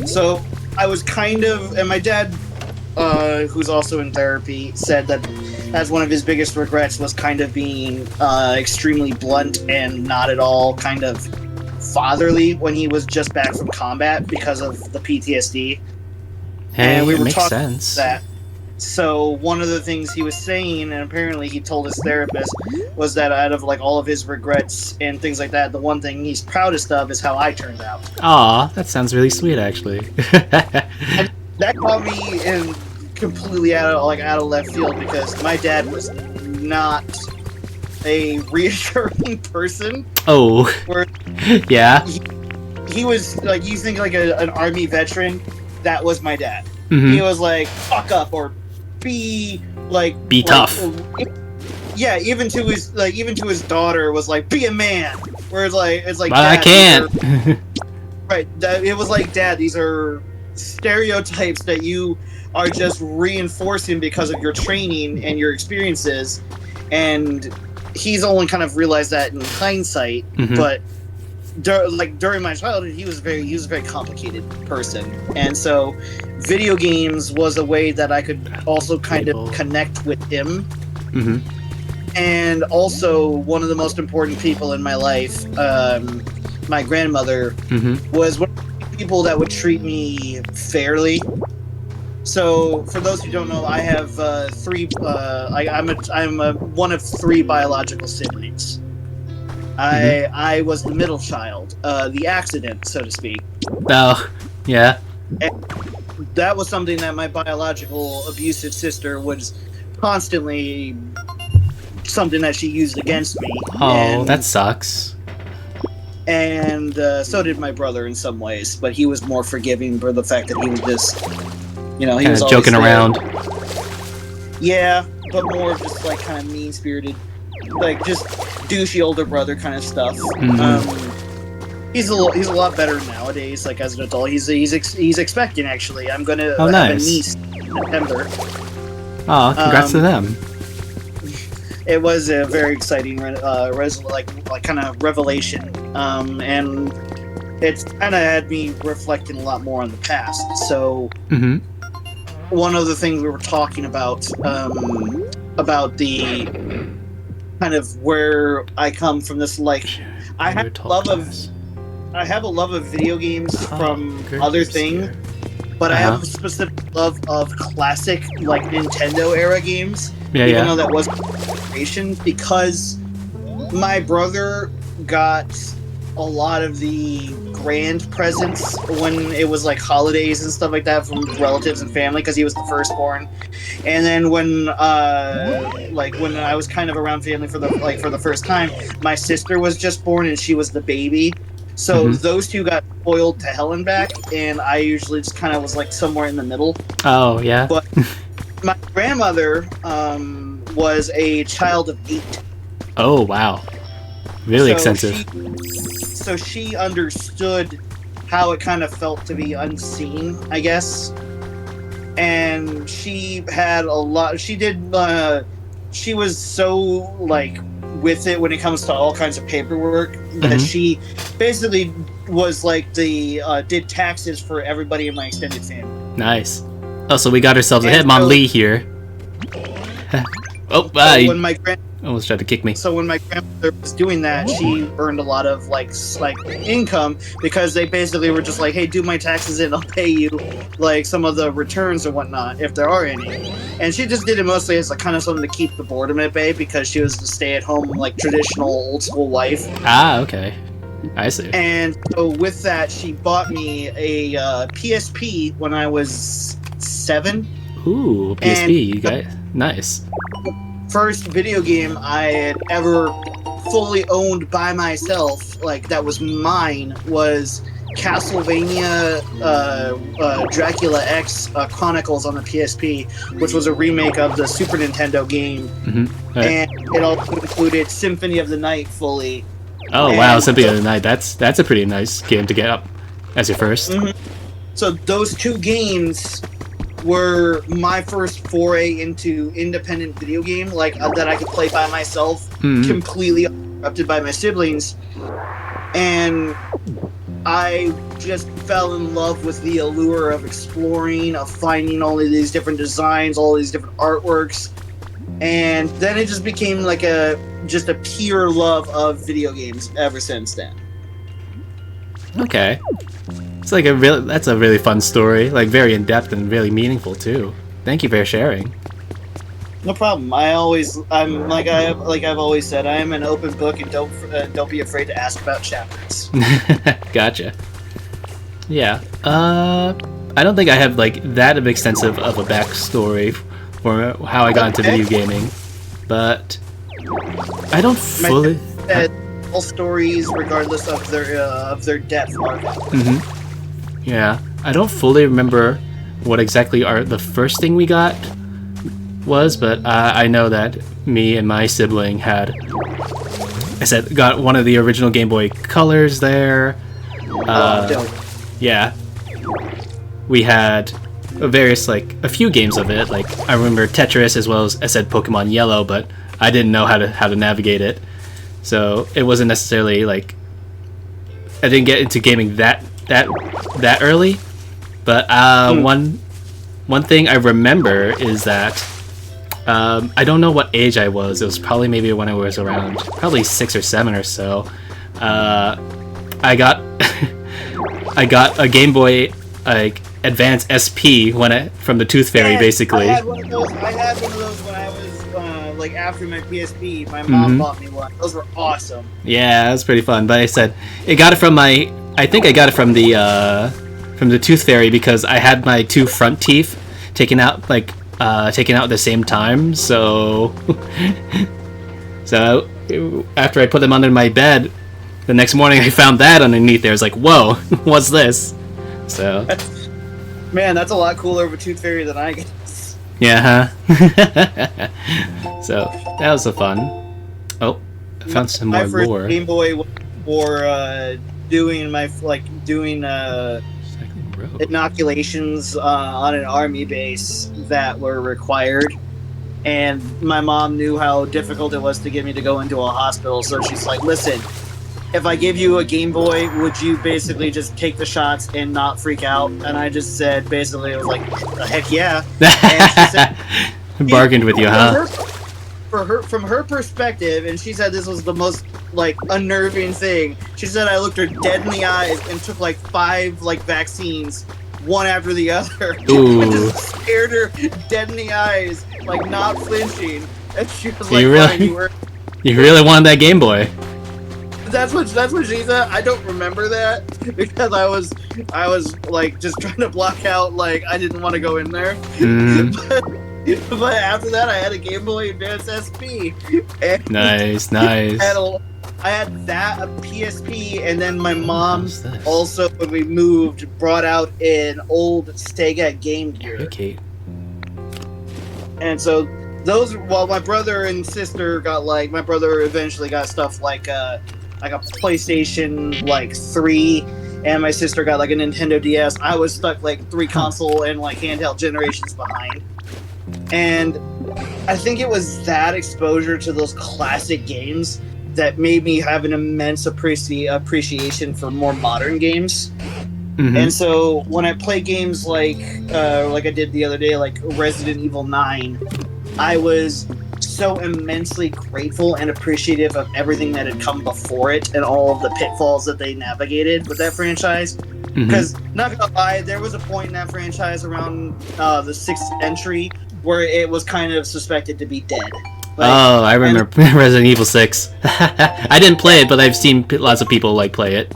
So I was kind of, and my dad, who's also in therapy, said that as one of his biggest regrets was kind of being extremely blunt and not at all kind of fatherly when he was just back from combat because of the PTSD. And we were talking about that. So one of the things he was saying, and apparently he told his therapist, was that out of like all of his regrets and things like that, the one thing he's proudest of is how I turned out. Aw, that sounds really sweet, actually. And that caught me in completely out of left field, because my dad was not a reassuring person. Oh. Where yeah. He was like, you think like an army veteran, that was my dad. He was like, fuck up, or be tough. Yeah, even to his daughter was like, be a man. Whereas it's like, but I can't. Right. It was like, Dad, these are stereotypes that you are just reinforcing because of your training and your experiences. And he's only kind of realized that in hindsight, but during my childhood, he was a very complicated person, and so video games was a way that I could also kind of connect with him. And also, one of the most important people in my life, my grandmother, was one of the people that would treat me fairly. So, for those who don't know, I have three. I'm one of three biological siblings. I was the middle child, the accident, so to speak. Oh, yeah. And that was something that my biological abusive sister was constantly something that she used against me. Oh, that sucks. And so did my brother in some ways, but he was more forgiving for the fact that he was just, he was always joking around. Yeah, but more of just like kind of mean-spirited, like just douchey older brother kind of stuff. He's a lot better nowadays. Like as an adult, he's expecting actually. I'm gonna have a niece in September. Oh, congrats to them. It was a very exciting, kind of revelation, and it's kind of had me reflecting a lot more on the past. So, one of the things we were talking about the kind of where I come from. This I have a love of video games from other things, but I have a specific love of classic Nintendo era games. Even though that was because my brother got a lot of the grand presents when it was holidays and stuff like that from relatives and family because he was the firstborn. And then when I was kind of around family for the first time, my sister was just born and she was the baby. So those two got spoiled to hell and back, and I usually just kind of was somewhere in the middle. Oh yeah. But my grandmother was a child of 8. Oh wow, really extensive. So she understood how it kind of felt to be unseen, I guess. And she had a lot. She did. She was so with it when it comes to all kinds of paperwork that she basically was did taxes for everybody in my extended family. Nice. Oh, so we got ourselves a Hitmonlee here. Oh, bye. So when my almost tried to kick me. So when my grandmother was doing that, she earned a lot of income because they basically were just hey, do my taxes and I'll pay you some of the returns or whatnot if there are any. And she just did it mostly as kind of something to keep the boredom at bay because she was the stay-at-home traditional old school wife. Ah, okay. I see. And so with that, she bought me a PSP when I was 7. Ooh, PSP, you got nice. First video game I had ever fully owned by myself, that was mine, was Castlevania Dracula X Chronicles on the PSP, which was a remake of the Super Nintendo game. Right. And it also included Symphony of the Night fully. Oh wow, Symphony of the Night, that's a pretty nice game to get up as your first. So those two games were my first foray into independent video game, that I could play by myself, completely uninterrupted by my siblings. And I just fell in love with the allure of exploring, of finding all of these different designs, all these different artworks. And then it just became just a pure love of video games ever since then. Okay. It's that's a really fun story, very in-depth and really meaningful too. Thank you for sharing. No problem. I've always said, I am an open book, and don't be afraid to ask about chapters. Gotcha. Yeah. I don't think I have that extensive of a backstory for how I got into video gaming, but I don't fully. All stories, regardless of their depth, are Yeah, I don't fully remember what exactly the first thing we got was, but I know that me and my sibling got one of the original Game Boy Colors there. Yeah. We had a few games of it. I remember Tetris as well as I said Pokemon Yellow, but I didn't know how to navigate it. So it wasn't necessarily I didn't get into gaming that early, but one thing I remember is that I don't know what age I was. It was probably maybe when I was around probably 6 or 7 or so. I got I got a Game Boy like Advance SP from the Tooth Fairy, basically. I had one of those when I was like after my PSP. My mom bought me one. Those were awesome. Yeah, it was pretty fun. But I said I got it from I think I got it from the Tooth Fairy because I had my 2 front teeth taken out at the same time. So after I put them under my bed, the next morning I found that underneath there. I was like, whoa, what's this? So man, that's a lot cooler of a Tooth Fairy than I guess. Yeah, huh? So that was a fun. Oh, I found some more my first lore. Game Boy for doing inoculations on an army base that were required, and my mom knew how difficult it was to get me to go into a hospital, so she's like, listen, if I give you a Game Boy, would you basically just take the shots and not freak out? And I just said, basically, I was like, heck yeah. And she said, bargained with you, huh? From her perspective, and she said this was the most like unnerving thing. She said I looked her dead in the eyes and took like 5 like vaccines, one after the other. Ooh. I just stared her dead in the eyes, like not flinching, and she was like, You really wanted that Game Boy. That's what she said. I don't remember that because I was like just trying to block out, like I didn't want to go in there. But after that, I had a Game Boy Advance SP. And Nice. I had that, a PSP, and then my mom also, when we moved, brought out an old Sega Game Gear. Okay. And so those, while my brother and sister got my brother eventually got stuff like a PlayStation 3, and my sister got like a Nintendo DS. I was stuck like 3 console and like handheld generations behind. And I think it was that exposure to those classic games that made me have an immense appreciation for more modern games. Mm-hmm. And so when I play games like I did the other day, like Resident Evil 9, I was so immensely grateful and appreciative of everything that had come before it and all of the pitfalls that they navigated with that franchise. Because, not gonna lie, there was a point in that franchise around the 6th entry where it was kind of suspected to be dead. I remember Resident Evil 6. I didn't play it, but I've seen lots of people play it.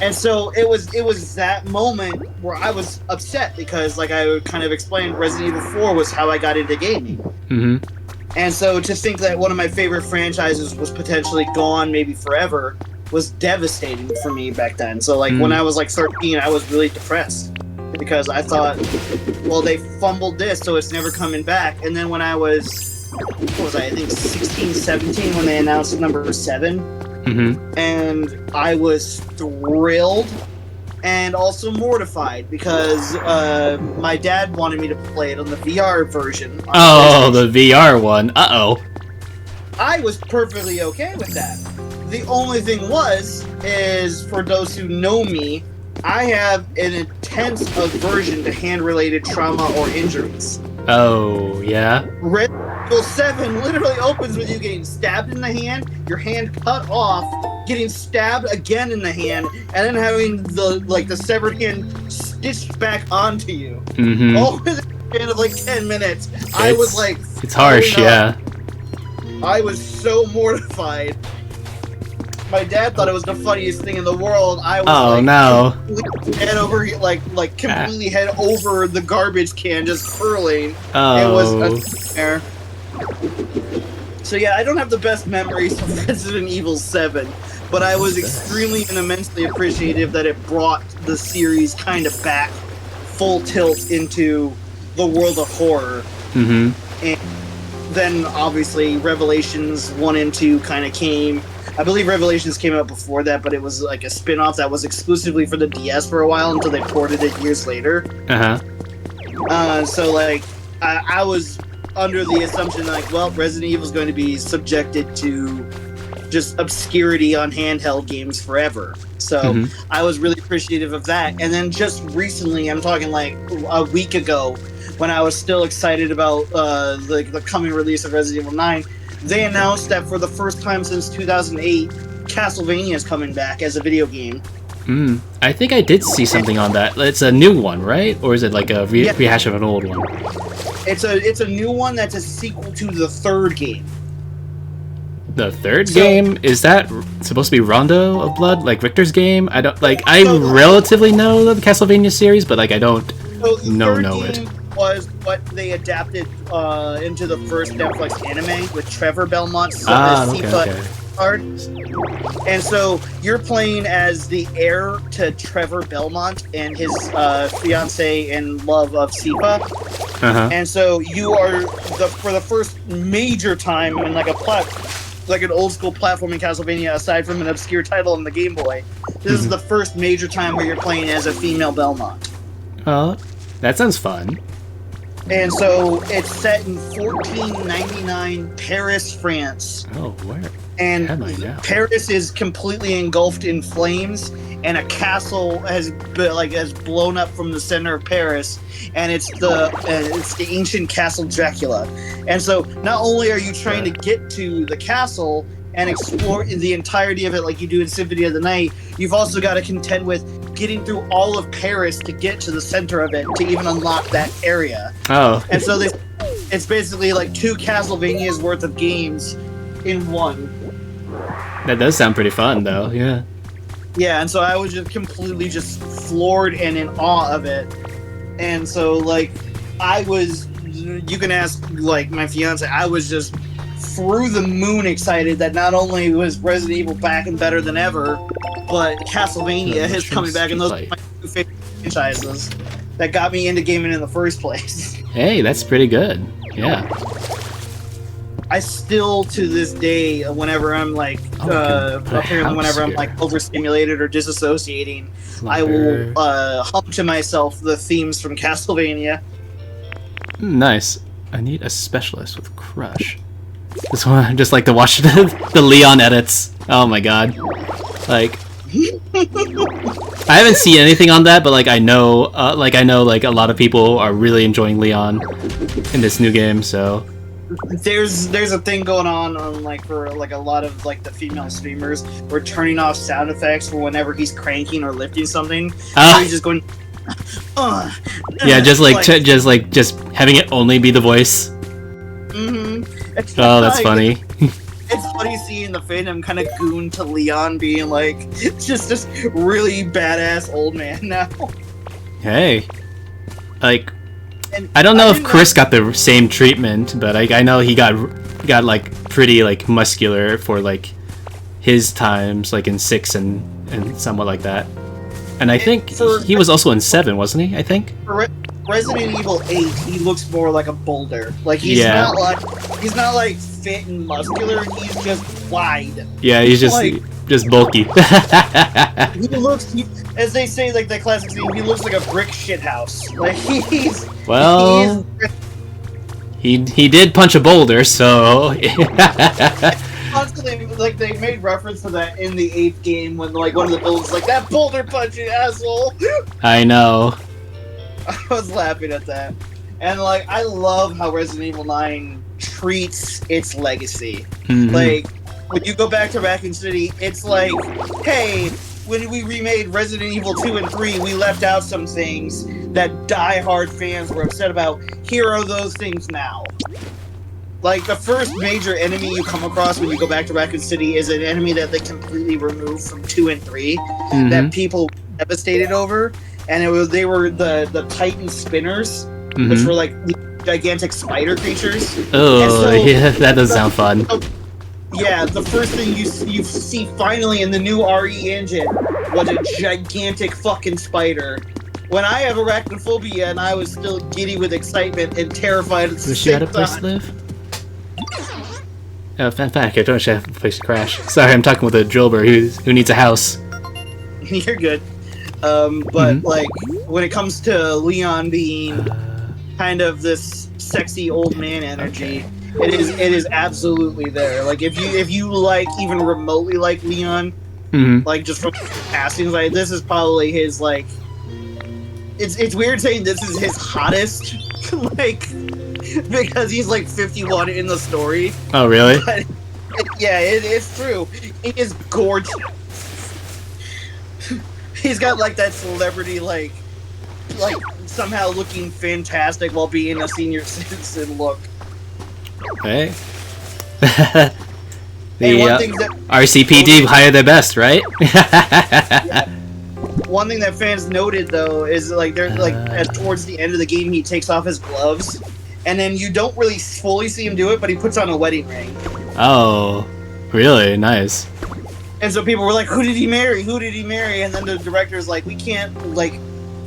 And so it was that moment where I was upset because, like I kind of explained, Resident Evil 4 was how I got into gaming. Mm-hmm. And so to think that one of my favorite franchises was potentially gone, maybe forever, was devastating for me back then. So when I was 13, I was really depressed because I thought, well, they fumbled this, so it's never coming back. And then when I was, I think 16, 17, when they announced number 7, and I was thrilled and also mortified because my dad wanted me to play it on the VR version. Oh, the VR one. Uh-oh. I was perfectly okay with that. The only thing is for those who know me, I have an intense aversion to hand-related trauma or injuries. Oh, yeah? Resident Evil 7 literally opens with you getting stabbed in the hand, your hand cut off, getting stabbed again in the hand, and then having the severed hand stitched back onto you. Mm-hmm. All within the span of 10 minutes. I was it's harsh, yeah. I was so mortified. My dad thought it was the funniest thing in the world. I was no. Head over, completely head over the garbage can, just hurling. Oh. It was a nightmare. So yeah, I don't have the best memories of Resident Evil 7, but I was extremely and immensely appreciative that it brought the series kind of back full tilt into the world of horror. Mm-hmm. And then obviously Revelations 1 and 2 kind of came. I believe Revelations came out before that, but it was like a spin-off that was exclusively for the DS for a while until they ported it years later. So I was under the assumption Resident Evil is going to be subjected to just obscurity on handheld games forever. So I was really appreciative of that. And then just recently, I'm talking a week ago, when I was still excited about the coming release of Resident Evil 9, they announced that for the first time since 2008, Castlevania is coming back as a video game. I think I did see something on that. It's a new one, right? Or is it like a rehash of an old one? It's a new one that's a sequel to the third game. The third game? Is that supposed to be Rondo of Blood, like Richter's game? I don't like. I relatively know the Castlevania series, but like I don't know it. Was what they adapted into the first Netflix anime with Trevor Belmont's card. And so you're playing as the heir to Trevor Belmont and his fiance and love of Sifa. And so you are for the first major time in like an old school platforming Castlevania, aside from an obscure title on the Game Boy. This is the first major time where you're playing as a female Belmont. Oh, that sounds fun. And so it's set in 1499 Paris, France. Oh, where? And Paris is completely engulfed in flames, and a castle has blown up from the center of Paris, and it's the ancient castle Dracula. And so not only are you trying to get to the castle and explore the entirety of it like you do in Symphony of the Night, you've also got to contend with getting through all of Paris to get to the center of it to even unlock that area. Oh. And so it's basically like 2 Castlevanias worth of games in one. That does sound pretty fun, though. Yeah. Yeah, and so I was just completely floored and in awe of it. And so, like, you can ask, like, my fiance, I was just through the moon excited that not only was Resident Evil back and better than ever, but Castlevania is coming back, and those are my 2 favorite franchises that got me into gaming in the first place. Hey, that's pretty good. Yeah. I still, to this day, whenever I'm like, whenever I'm like overstimulated or disassociating, I will hum to myself the themes from Castlevania. Nice. I need a specialist with Crush. This one, I just like to watch the Leon edits. Oh my god. Like, I haven't seen anything on that, but like I know like a lot of people are really enjoying Leon in this new game, so. There's a thing going on like for like a lot of like the female streamers. We're turning off sound effects for whenever he's cranking or lifting something. So he's just going. Yeah, just having it only be the voice. Oh, that's funny. It's funny seeing the Phantom kind of goon to Leon being like just this really badass old man now. Hey, like. I don't know if Chris got the same treatment, but I know he got like pretty like muscular for like his times, like in 6 and somewhat like that. And I think he was also in 7, wasn't he? I think. For Resident Evil 8, he looks more like a boulder. Like he's not like fit and muscular. He's just wide. Yeah, he's just bulky. He looks, as they say, like the classic scene, he looks like a brick shithouse. Like he did punch a boulder, so. Constantly, like they made reference to that in the 8th game when like one of the buildings like that boulder punch, you asshole. I know. I was laughing at that, and like I love how Resident Evil 9 treats its legacy. Like when you go back to Raccoon City, it's like, hey, when we remade Resident Evil 2 and 3, we left out some things that die-hard fans were upset about. Here are those things now. Like, the first major enemy you come across when you go back to Raccoon City is an enemy that they completely removed from 2 and 3 that people were devastated over. And they were the Titan Spinners, which were like gigantic spider creatures. Oh, yeah, that does sound fun. Yeah, the first thing you see finally in the new RE engine was a gigantic fucking spider. When I have arachnophobia and I was still giddy with excitement and terrified at the Does she have a place to live? Oh, in fact, I don't actually have a place to crash. Sorry, I'm talking with a drillber who needs a house. You're good. But like, when it comes to Leon being kind of this sexy old man energy, it is absolutely there. Like if you like even remotely like Leon, like just from passing, like this is probably his like it's weird saying this is his hottest, like, because he's like 51 in the story. Oh, really? But yeah, it's true. He is gorgeous. He's got like that celebrity like somehow looking fantastic while being a senior citizen look. Hey. And one The thing that RCPD hire their best, right? one thing that fans noted though is like they're like towards the end of the game he takes off his gloves, and then you don't really fully see him do it, but he puts on a wedding ring. Oh, really? Nice. And so people were like, "Who did he marry? Who did he marry?" And then the director's like, "We can't like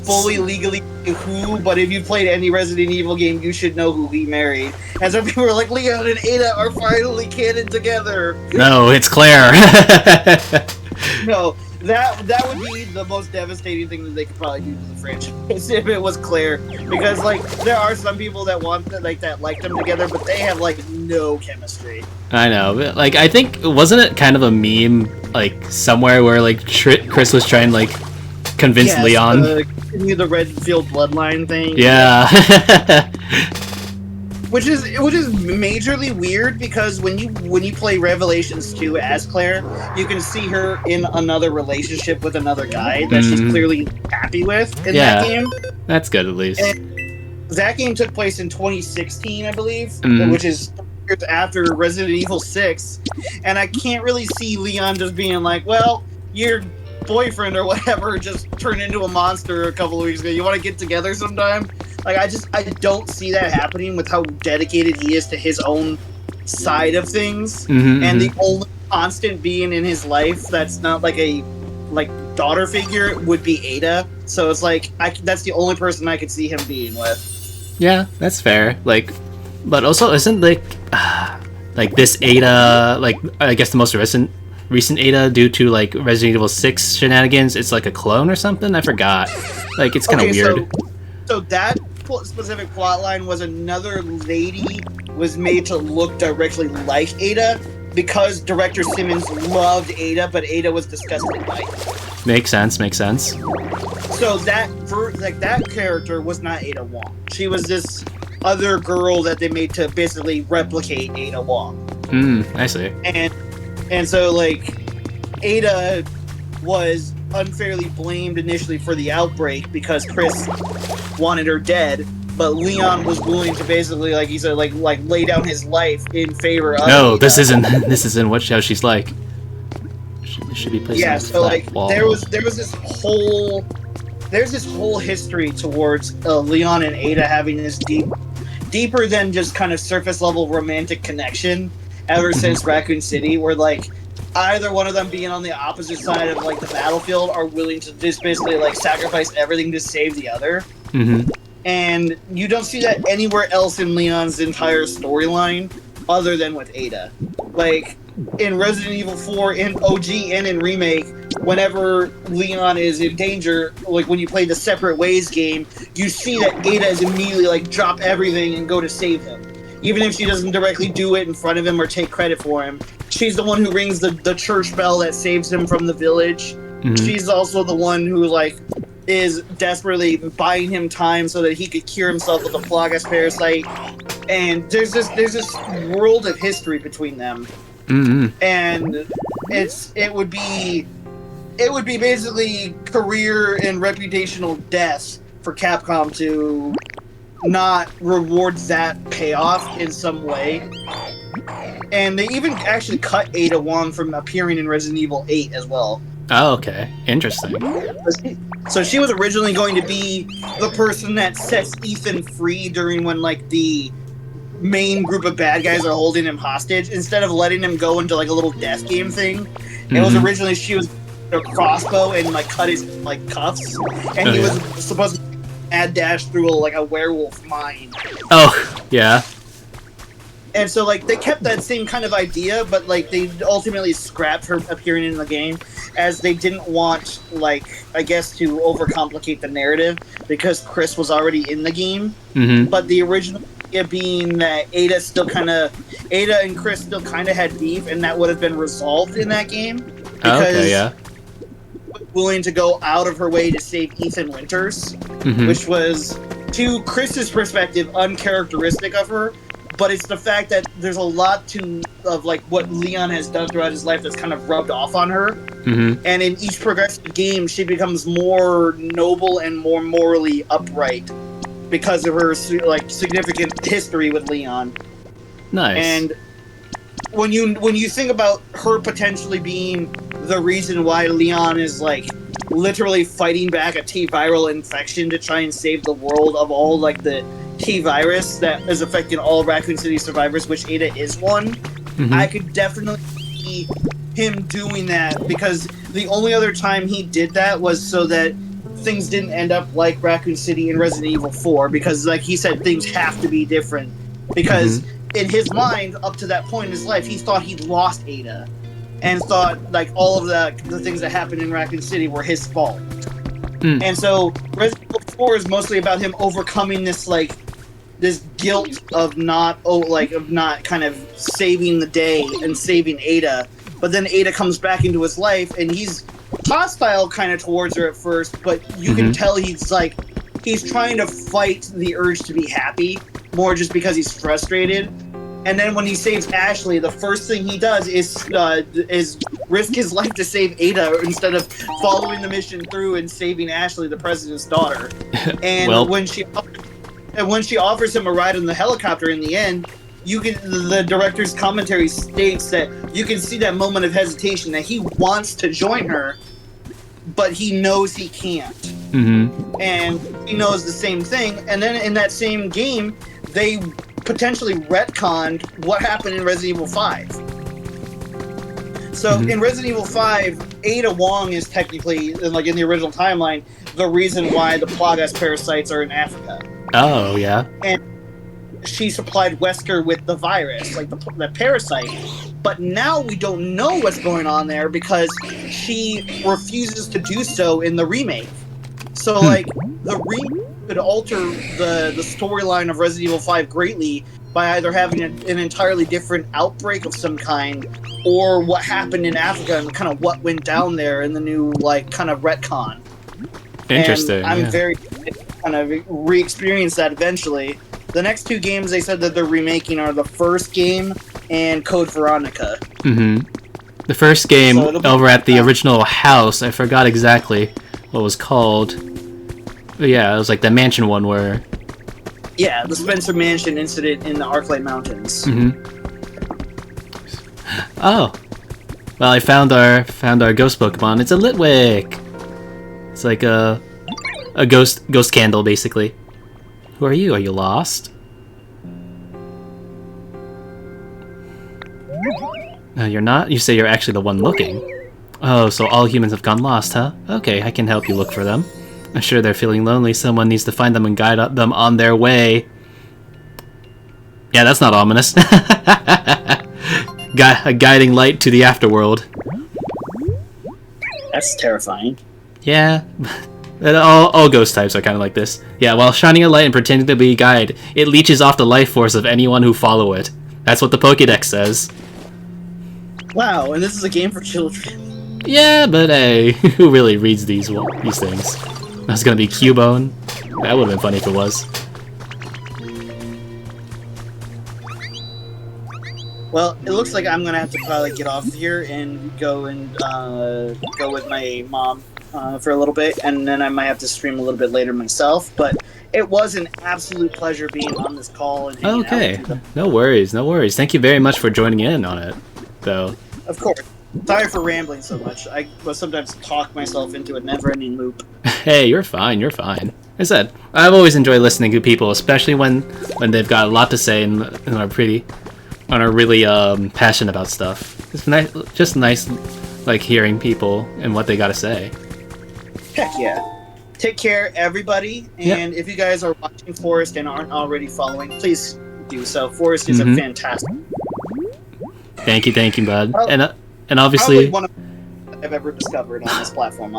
fully legally say who, but if you played any Resident Evil game, you should know who he married." And so people were like, "Leon and Ada are finally canon together." No, it's Claire. No, that would be the most devastating thing that they could probably do to the franchise if it was Claire, because like there are some people that want that like them together, but they have like no chemistry. I know, but like I think wasn't it kind of a meme like somewhere where like Chris was trying to like convince Leon? The Redfield bloodline thing. Yeah. Which is majorly weird because when you play Revelations 2 as Claire, you can see her in another relationship with another guy that she's clearly happy with in that game. That's good at least. And that game took place in 2016, I believe, which is years after Resident Evil 6, and I can't really see Leon just being like, well, your boyfriend or whatever just turned into a monster a couple of weeks ago. You want to get together sometime? Like, I don't see that happening with how dedicated he is to his own side of things. And the only constant being in his life that's not like a daughter figure would be Ada. So it's like that's the only person I could see him being with. Yeah, that's fair. Like, but also isn't like this Ada, like I guess the most recent Ada due to like Resident Evil 6 shenanigans? It's like a clone or something. I forgot. Like it's kind of weird. So that specific plot line was another lady was made to look directly like Ada because director Simmons loved Ada, but Ada was disgusted by it. Makes sense. So that character was not Ada Wong. She was this other girl that they made to basically replicate Ada Wong. I see. And so like Ada was unfairly blamed initially for the outbreak because Chris wanted her dead, but Leon was willing to basically, like he said, like lay down his life in favor of No, Ada. this isn't how she's like. Should be placed on a so flat like wall. there's this whole history towards Leon and Ada having this deeper than just kind of surface level romantic connection ever since Raccoon City, where like either one of them being on the opposite side of like the battlefield are willing to just basically like sacrifice everything to save the other. And you don't see that anywhere else in Leon's entire storyline other than with Ada. Like in Resident Evil 4, in OG and in Remake, whenever Leon is in danger, like when you play the Separate Ways game, you see that Ada is immediately like drop everything and go to save him. Even if she doesn't directly do it in front of him or take credit for him. She's the one who rings the church bell that saves him from the village. She's also the one who like is desperately buying him time so that he could cure himself with the Plagas parasite. And there's this world of history between them. And it would be basically career and reputational death for Capcom to not reward that payoff in some way. And they even actually cut Ada Wong from appearing in Resident Evil 8 as well. Oh, okay. Interesting. So she was originally going to be the person that sets Ethan free during when like the main group of bad guys are holding him hostage. Instead of letting him go into like a little death game thing, it was originally she was a crossbow and like cut his like cuffs, and he was supposed to mad dash through like a werewolf mine. Oh, yeah. And so, like, they kept that same kind of idea, but, like, they ultimately scrapped her appearing in the game, as they didn't want, like, I guess, to overcomplicate the narrative, because Chris was already in the game. But the original idea being that Ada and Chris still kind of had beef, and that would have been resolved in that game. Because willing to go out of her way to save Ethan Winters, which was, to Chris's perspective, uncharacteristic of her. But it's the fact that there's a lot of like what Leon has done throughout his life that's kind of rubbed off on her. And in each progressive game, she becomes more noble and more morally upright because of her like significant history with Leon. Nice. And when you think about her potentially being the reason why Leon is like literally fighting back a T-viral infection to try and save the world of all like the T-virus that is affecting all Raccoon City survivors, which Ada is one, I could definitely see him doing that, because the only other time he did that was so that things didn't end up like Raccoon City and Resident Evil 4, because like he said, things have to be different, because in his mind, up to that point in his life, he thought he'd lost Ada, and thought like all of the things that happened in Raccoon City were his fault. And so Resident Evil 4 is mostly about him overcoming this guilt of not kind of saving the day and saving Ada. But then Ada comes back into his life, and he's hostile kind of towards her at first, but you can tell he's trying to fight the urge to be happy more just because he's frustrated. And then when he saves Ashley, the first thing he does is risk his life to save Ada instead of following the mission through and saving Ashley, the president's daughter. And when she offers him a ride in the helicopter in the end, the director's commentary states that you can see that moment of hesitation, that he wants to join her, but he knows he can't. And he knows the same thing. And then in that same game, they potentially retconned what happened in Resident Evil 5. So in Resident Evil 5, Ada Wong is technically, like in the original timeline, the reason why the Plagas parasites are in Africa. Oh, yeah. And she supplied Wesker with the virus, like the parasite. But now we don't know what's going on there because she refuses to do so in the remake. So, like, the remake could alter the storyline of Resident Evil 5 greatly by either having an entirely different outbreak of some kind, or what happened in Africa and kind of what went down there in the new, like, kind of retcon. Interesting. And I'm very kind of re-experience that eventually. The next two games they said that they're remaking are the first game and Code Veronica. The first game over at the original house, I forgot exactly what it was called. But yeah, it was like the mansion one where... Yeah, the Spencer Mansion incident in the Arclight Mountains. Oh. Well, I found our ghost Pokemon. It's a Litwick! It's like a ghost candle, basically. Who are you? Are you lost? No, you're not? You say you're actually the one looking. Oh, so all humans have gone lost, huh? Okay, I can help you look for them. I'm sure they're feeling lonely. Someone needs to find them and guide them on their way. Yeah, that's not ominous. A guiding light to the afterworld. That's terrifying. Yeah. All ghost types are kind of like this. Yeah, while shining a light and pretending to be a guide, it leeches off the life force of anyone who follow it. That's what the Pokédex says. Wow, and this is a game for children. Yeah, but hey, who really reads these things? That's gonna be Cubone. That would've been funny if it was. Well, it looks like I'm gonna have to probably get off here and go with my mom for a little bit, and then I might have to stream a little bit later myself. But it was an absolute pleasure being on this call and hanging out with you. No worries, no worries. Thank you very much for joining in on it, though. Of course. Sorry for rambling so much. I will sometimes talk myself into a never-ending loop. Hey, you're fine, you're fine. I said, I've always enjoyed listening to people, especially when they've got a lot to say and are really passionate about stuff. It's nice, just nice, like, hearing people and what they gotta say. Heck yeah. Take care, everybody, and if you guys are watching Forest and aren't already following, please do so. Forest is a fantastic... Thank you, bud. And obviously... Probably one of I've ever discovered on this platform.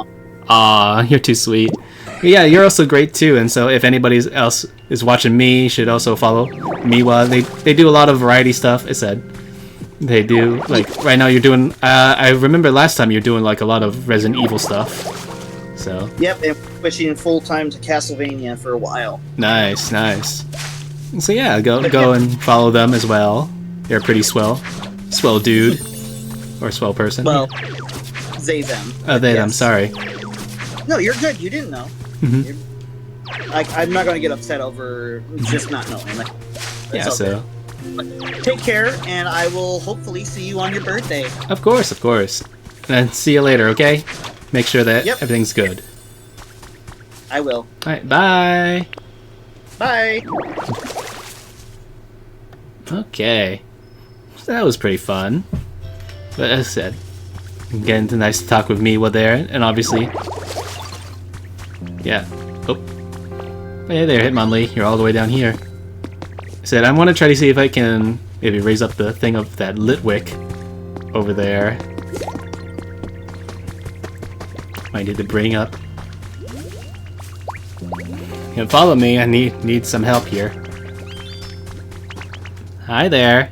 Aw, you're too sweet. Yeah, you're also great too, and so if anybody else is watching me, should also follow Miwa. They do a lot of variety stuff, I said. They do, like, right now you're doing, I remember last time you're doing, like, a lot of Resident Evil stuff. So Yep, and switching full time to Castlevania for a while. nice, nice. So yeah, go and follow them as well. They're a pretty swell dude or swell person. Well, they them. Oh, they them. Yes. Sorry. No, you're good. You didn't know. Mhm. I'm not going to get upset over just not knowing. Like, Yeah. all So good. Take care, and I will hopefully see you on your birthday. of course. And see you later. Okay. Make sure that Yep. everything's good. I will. All right. Bye. Bye. Okay. So that was pretty fun. But as I said, again, it's nice to talk with Miwa there, and obviously, yeah. Oh, hey there, Hitmonlee. You're all the way down here. I said I want to try to see if I can maybe raise up the thing of that lit wick over there. Might need to bring up. You can follow me. I need some help here. Hi there.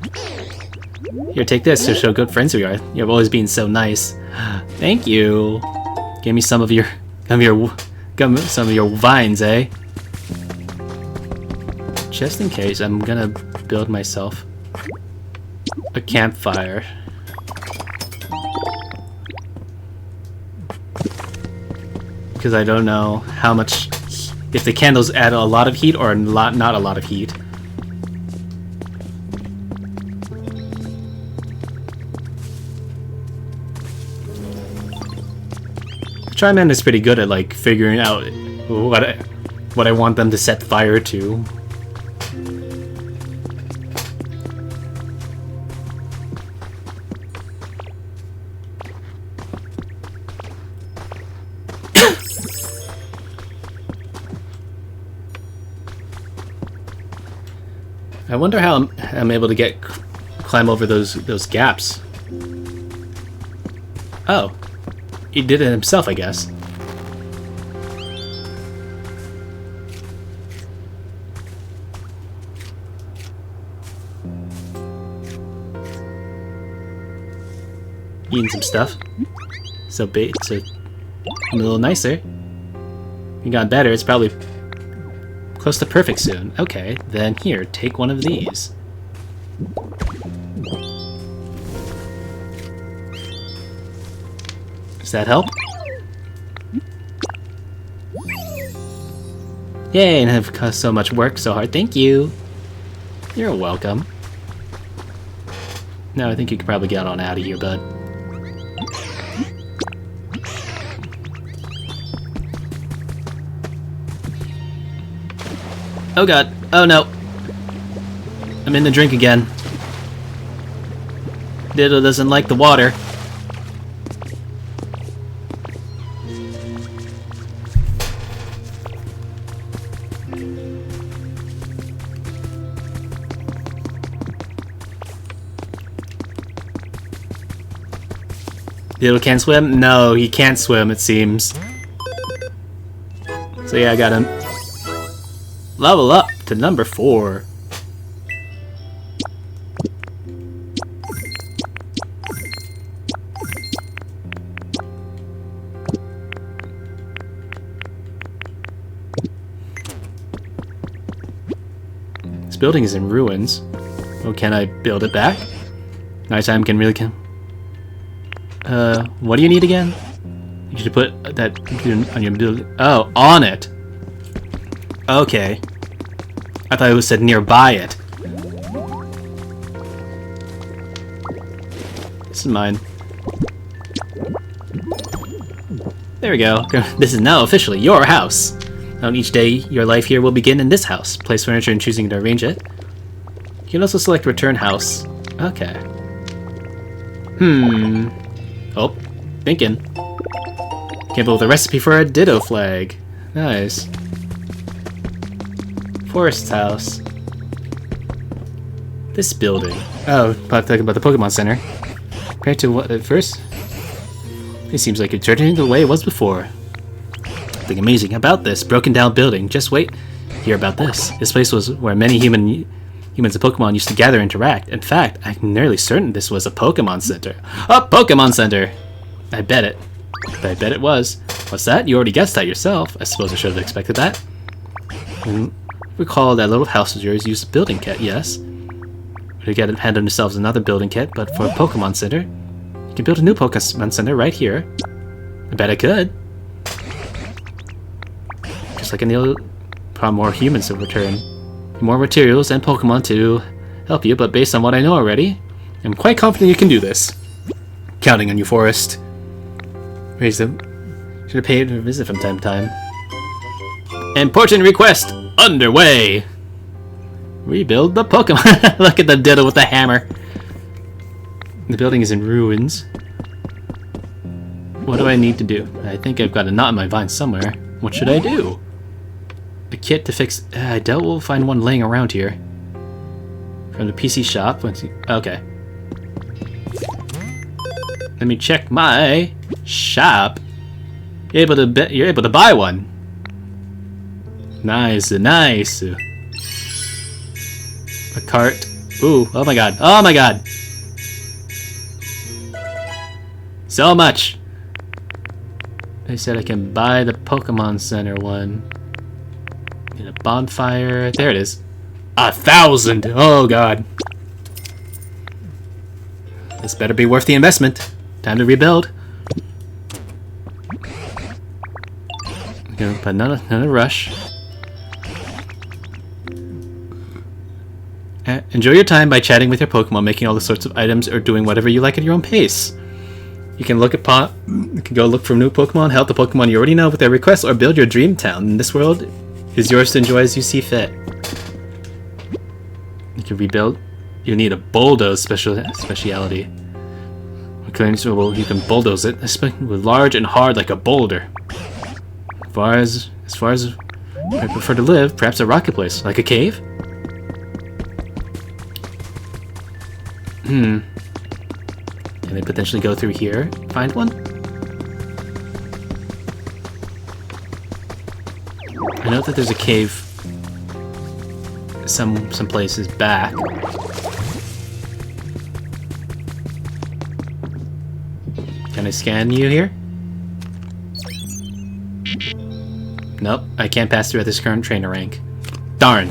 Here, take this to show good friends we are. You've always been so nice. Thank you. Give me some of your vines, eh? Just in case, I'm gonna build myself a campfire. Because I don't know how much, if the candles add a lot of heat or not a lot of heat. Tryman is pretty good at like figuring out what I want them to set fire to. I wonder how I'm able to climb over those gaps. Oh. He did it himself, I guess. Eating some stuff. So a little nicer. You got better, it's probably close to perfect soon. Okay, then here, take one of these. Does that help? Yay, and have caused so much work so hard. Thank you. You're welcome. No, I think you could probably get on out of here, bud. Oh god. Oh no. I'm in the drink again. Diddle doesn't like the water. Diddle can't swim? No, he can't swim, it seems. So yeah, I got him. Level up to number 4. This building is in ruins. Oh, can I build it back? Nighttime can really come. What do you need again? You should put that on your building. Oh, on it. Okay. I thought it was said nearby it. This is mine. There we go. This is now officially your house. On each day, your life here will begin in this house. Place furniture and choosing to arrange it. You can also select return house. Okay. Oh, thinking. Came up with a recipe for a ditto flag. Nice. Forest house. This building. Oh, talking about the Pokemon Center. Compared to what at first? It seems like it's turning the way it was before. Something amazing about this broken down building. Just wait. Hear about this. This place was where many humans and Pokemon used to gather and interact. In fact, I'm nearly certain this was a Pokemon Center. A Pokemon Center! I bet it. I bet it was. What's that? You already guessed that yourself. I suppose I should have expected that. Recall that little house of yours used a building kit, yes? We could hand themselves another building kit, but for a Pokemon Center. You can build a new Pokemon Center right here. I bet I could. Just like in the old, probably more humans in return. More materials and Pokemon to help you, but based on what I know already, I'm quite confident you can do this. Counting on you, Forest. Raise them. Should have paid a visit from time to time. Important request underway. Rebuild the Pokemon. Look at the Ditto with the hammer. The building is in ruins. What do I need to do? I think I've got a knot in my vine somewhere. What should I do? A kit to fix... I doubt we'll find one laying around here. From the PC shop. Okay. Let me check my shop. You're able to buy one. Nice, nice. A cart. Ooh, oh my god. Oh my god. So much. They said I can buy the Pokemon Center one. And a bonfire. There it is. 1,000. Oh god. This better be worth the investment. Time to rebuild. But not a rush. Enjoy your time by chatting with your Pokemon, making all the sorts of items, or doing whatever you like at your own pace. You can you can go look for new Pokemon, help the Pokemon you already know with their requests, or build your dream town. This world is yours to enjoy as you see fit. You can rebuild. You need a bulldoze speciality. Okay, so you can bulldoze it, with large and hard like a boulder. As far as I prefer to live, perhaps a rocket place, like a cave. Can I potentially go through here? Find one? I know that there's a cave some places back. Can I scan you here? Nope, I can't pass through at this current trainer rank. Darn.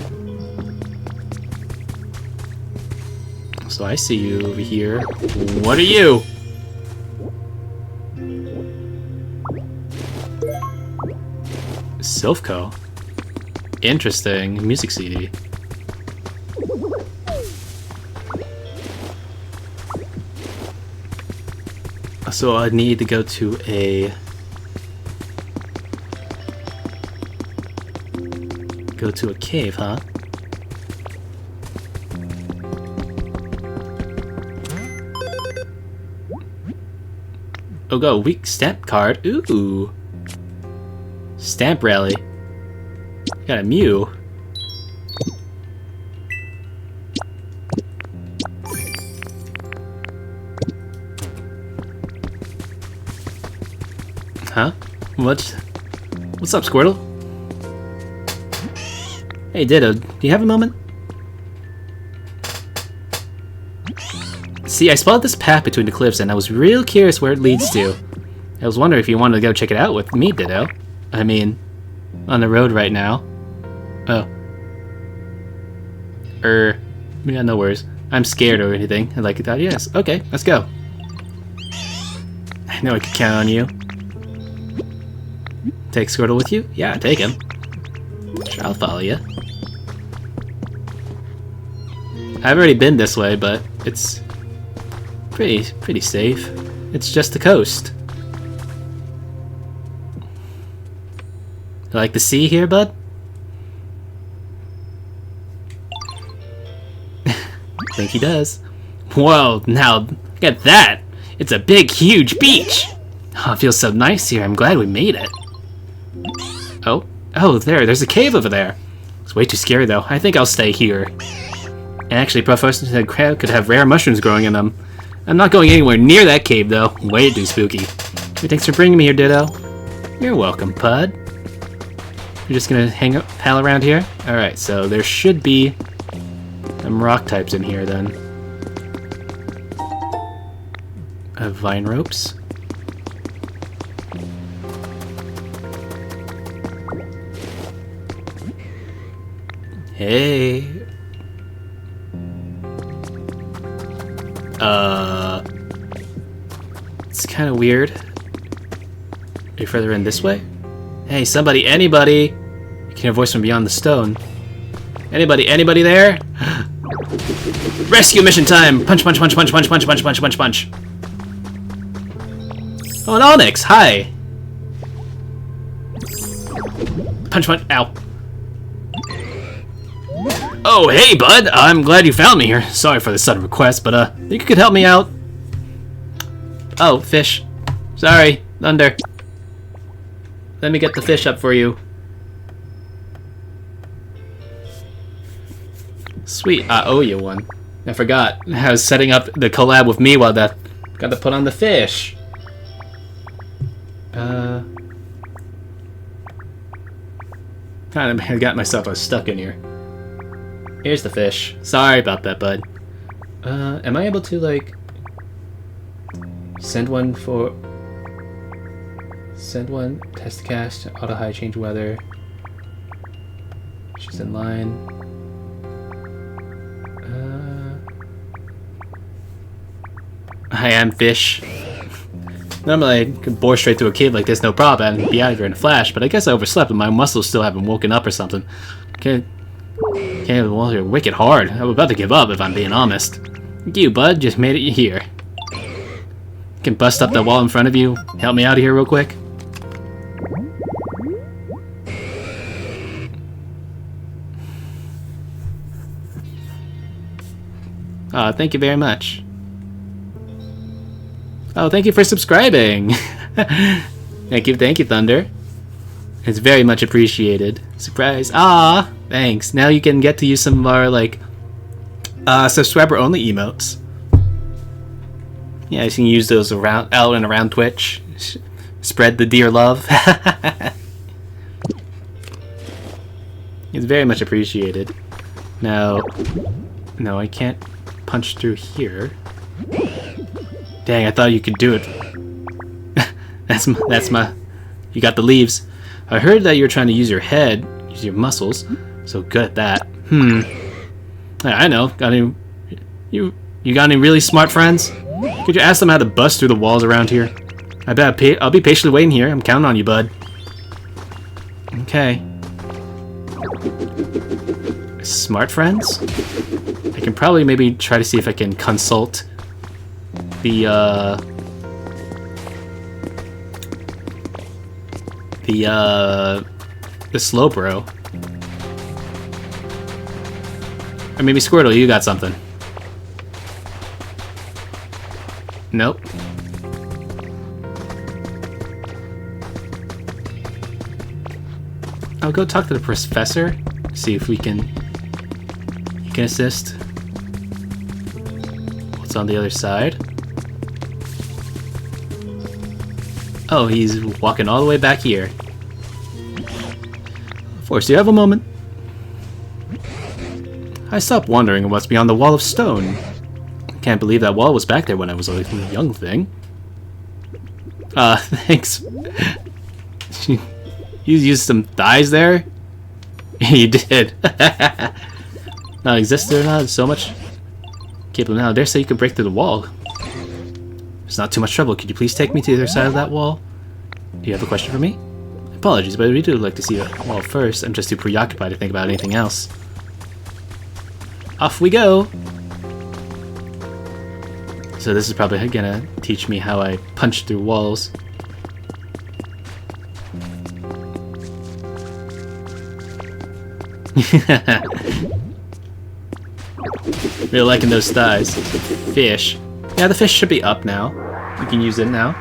So I see you over here. What are you? Silphco. Interesting. Music CD. So I need to go to a... cave, huh? Oh, go. Weak stamp card. Ooh. Stamp rally. Got a Mew. Huh? What's up, Squirtle? Hey, Ditto, do you have a moment? See, I spotted this path between the cliffs, and I was real curious where it leads to. I was wondering if you wanted to go check it out with me, Ditto. I mean, on the road right now. Oh. Yeah, no worries. I'm scared or anything. I like that. Yes, okay, let's go. I know I could count on you. Take Squirtle with you? Yeah, take him. Sure, I'll follow you. I've already been this way, but it's pretty safe. It's just the coast. You like the sea here, bud? Think he does. Whoa, now look at that! It's a big, huge beach! Oh, it feels so nice here. I'm glad we made it. Oh, there's a cave over there. It's way too scary, though. I think I'll stay here. And actually, Professor said crab could have rare mushrooms growing in them. I'm not going anywhere near that cave, though. Way too spooky. Hey, thanks for bringing me here, Ditto. You're welcome, Pud. You're just gonna pal around here? Alright, so there should be some rock types in here, then. Vine ropes. Hey. It's kind of weird. Are you further in this way? Hey, somebody, anybody! You can hear a voice from beyond the stone. Anybody there? Rescue mission time! Punch, punch, punch, punch, punch, punch, punch, punch, punch, punch. Oh, an Onyx, hi! Punch, punch, ow. Oh, hey, bud! I'm glad you found me here. Sorry for the sudden request, but, think you could help me out? Oh, fish. Sorry, Thunder. Let me get the fish up for you. Sweet, I owe you one. I forgot. I was setting up the collab with me while that got to put on the fish. Kind of got myself stuck in here. Here's the fish. Sorry about that, bud. Am I able to, like, send one, test cast, auto high, change weather. She's in line. I am fish. Normally I could bore straight through a cave like this, no problem, and be out of here in a flash, but I guess I overslept and my muscles still haven't woken up or something. Well, you're wicked hard. I'm about to give up if I'm being honest. You, bud, just made it here. Can bust up that wall in front of you. Help me out of here real quick. Thank you very much. Oh, thank you for subscribing. Thank you, Thunder. It's very much appreciated. Surprise. Ah, thanks. Now you can get to use some of our, like, subscriber-only emotes. Yeah, you can use those out and around Twitch. Spread the dear love. It's very much appreciated. Now, no, I can't punch through here. Dang, I thought you could do it. that's my. You got the leaves. I heard that you're trying to use your head, use your muscles. So good at that. I know. Got any? You got any really smart friends? Could you ask them how to bust through the walls around here? I bet I'll be patiently waiting here. I'm counting on you, bud. Okay. Smart friends? I can probably maybe try to see if I can consult the Slowbro. Or maybe Squirtle, you got something. Nope. I'll go talk to the professor, see if he can assist. What's on the other side? Oh, he's walking all the way back here. Forrest, do you have a moment? I stopped wondering what's beyond the wall of stone. Can't believe that wall was back there when I was a young thing. Thanks. You used some thighs there? You did. Not exist there not so much. Keep them now. I dare say you could break through the wall. It's not too much trouble. Could you please take me to the other side of that wall? Do you have a question for me? Apologies, but I really would like to see the wall first. I'm just too preoccupied to think about anything else. Off we go! So this is probably gonna teach me how I punch through walls. Really liking those thighs. Fish. Yeah, the fish should be up now. We can use it now.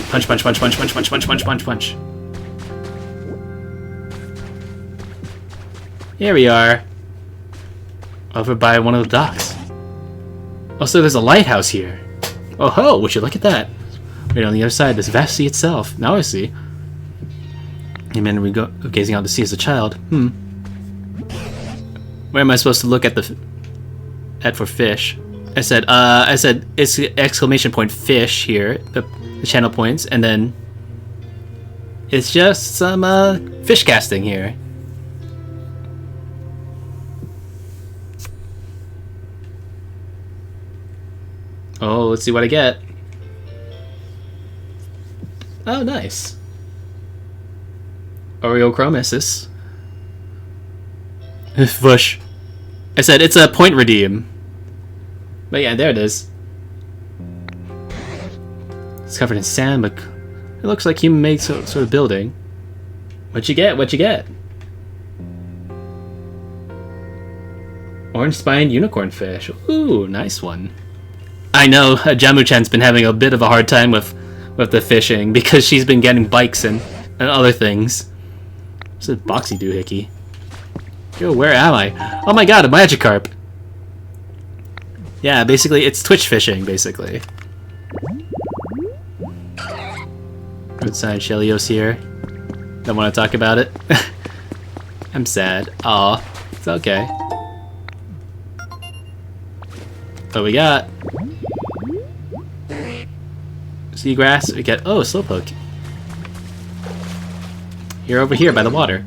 Punch, punch, punch, punch, punch, punch, punch, punch, punch, punch. Here we are. Over by one of the docks. Also, there's a lighthouse here. Oh ho, would you look at that? Right on the other side, this vast sea itself. Now I see. And we go gazing out to sea as a child. Where am I supposed to look at for fish? I said it's exclamation point fish here, the channel points, and then it's just some fish casting here. Oh, let's see what I get. Oh, nice. Oreochromesis. Vush. I said it's a point redeem. But yeah, there it is. It's covered in sand, but it looks like human-made sort of building. What'd you get? What'd you get? Orange-spined unicorn fish. Ooh, nice one. I know, Jamu-chan's been having a bit of a hard time with the fishing because she's been getting bikes and other things. What's a boxy doohickey? Yo, where am I? Oh my god, a Magikarp! Yeah, basically, it's Twitch fishing, basically. Outside Shelios here. Don't want to talk about it. I'm sad. Aw, it's okay. What we got? Seagrass. We get Slowpoke. You're over here by the water.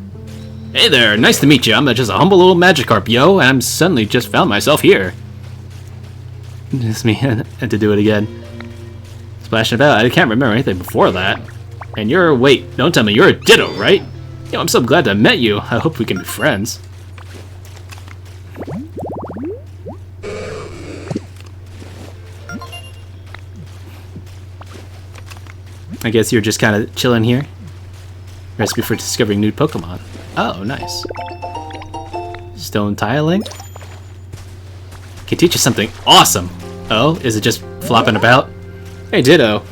Hey there, nice to meet you. I'm just a humble little Magikarp, yo, and I'm suddenly just found myself here. Just me, and to do it again. Splashing about. I can't remember anything before that. And wait, don't tell me you're a Ditto, right? Yo, I'm so glad to have met you. I hope we can be friends. I guess you're just kind of chilling here. Recipe for discovering new Pokemon. Oh, nice. Stone tiling? Can teach you something awesome. Oh, is it just flopping about? Hey, Ditto.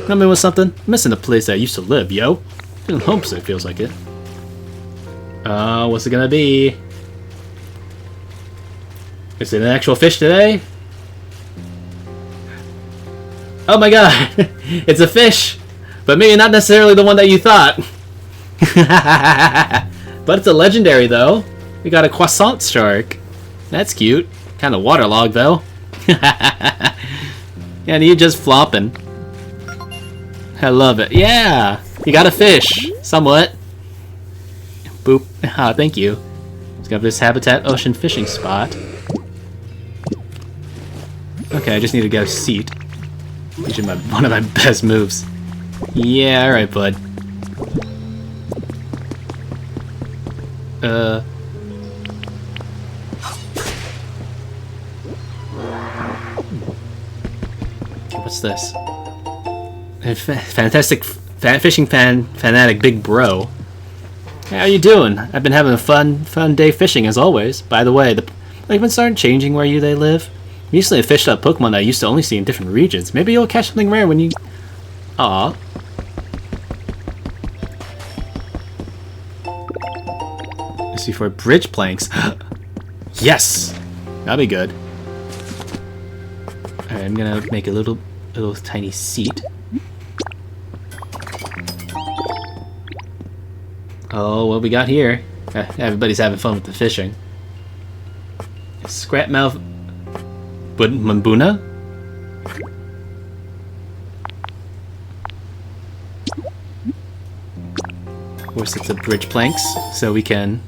Come in with something? I'm missing the place I used to live, yo. Feeling homesick, feels like it. What's it gonna be? Is it an actual fish today? Oh my god! It's a fish! But maybe not necessarily the one that you thought. But it's a legendary, though. We got a croissant shark. That's cute. Kind of waterlogged, though. And you just flopping. I love it. Yeah! You got a fish. Somewhat. Boop. Ah, thank you. Let's go to this Habitat Ocean fishing spot. Okay, I just need to get a seat. These are one of my best moves. Yeah, alright, bud. What's this? A fantastic fishing fanatic big bro. Hey, how you doing? I've been having a fun day fishing as always. By the way, the Pokemon started changing where they live. Recently I fished up Pokemon that I used to only see in different regions. Maybe you'll catch something rare when you... Aw. Let's see for bridge planks. Yes! That'll be good. Alright, I'm gonna make a little tiny seat. Oh, what we got here? Everybody's having fun with the fishing. Scrapmouth Mambuna? Of course, it's a bridge planks, so we can...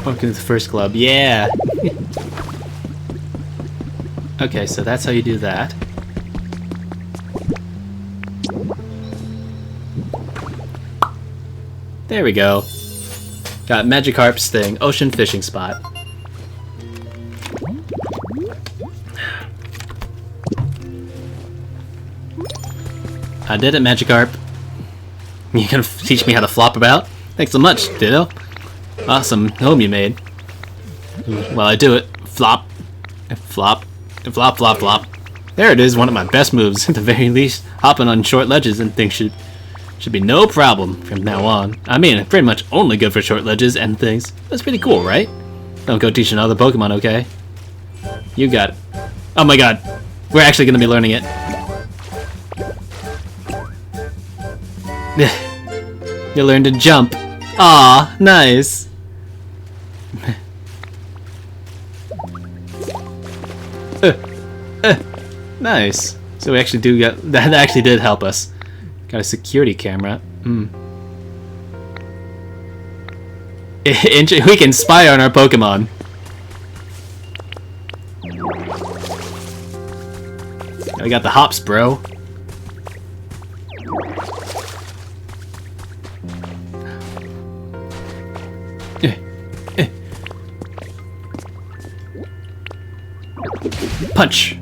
Welcome to the first club. Yeah! Okay, so that's how you do that. There we go. Got Magikarp Sting, Ocean Fishing Spot. I did it, Magikarp. You gonna teach me how to flop about? Thanks so much, Ditto. Awesome home you made. While I do it, flop, and flop, and flop, flop, flop. There it is, one of my best moves. At the very least, hopping on short ledges and things should be no problem from now on. I mean, pretty much only good for short ledges and things. That's pretty cool, right? Don't go teach another Pokemon, okay? You got it. Oh my god, we're actually gonna be learning it. You learned to jump. Aw, nice. Nice. So we actually do get that. Actually did help us. Got a security camera. We can spy on our Pokemon. We got the hops, bro. Punch.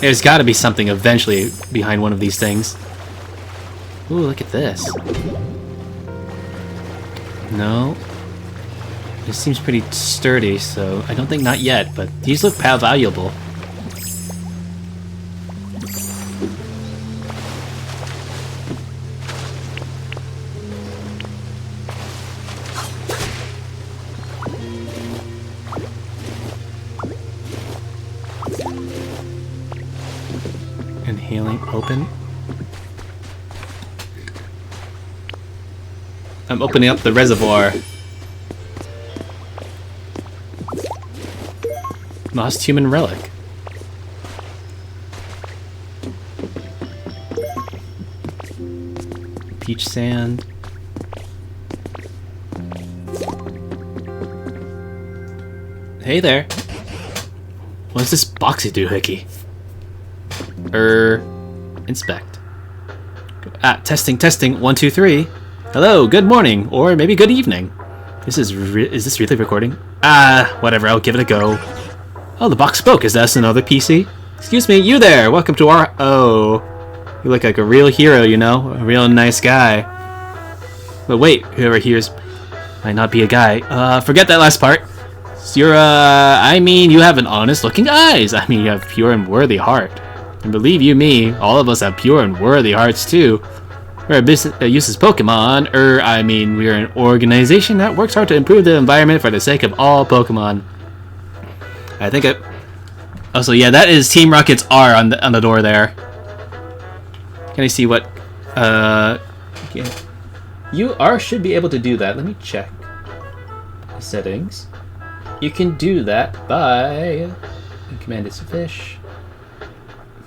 There's got to be something eventually behind one of these things. Ooh, look at this. No. This seems pretty sturdy, so I don't think not yet, but these look valuable. Inhaling open. I'm opening up the reservoir. Lost human relic. Peach sand. Hey there. What's this boxy doohickey? Inspect. Testing, testing. 1, 2, 3. Hello, good morning, or maybe good evening. Is this really recording? Whatever, I'll give it a go. Oh, the box spoke. Is that another PC? Excuse me, you there. Welcome to our... Oh. You look like a real hero, you know? A real nice guy. But wait, whoever hears might not be a guy. Forget that last part. I mean, you have an honest-looking eyes. I mean, you have pure and worthy heart. And believe you me, all of us have pure and worthy hearts, too. We're a business that uses Pokemon. I mean, we're an organization that works hard to improve the environment for the sake of all Pokemon. I think it... Oh, so yeah, that is Team Rocket's R on the door there. Can I see what... Yeah. You should be able to do that. Let me check. Settings. You can do that by... Command is fish.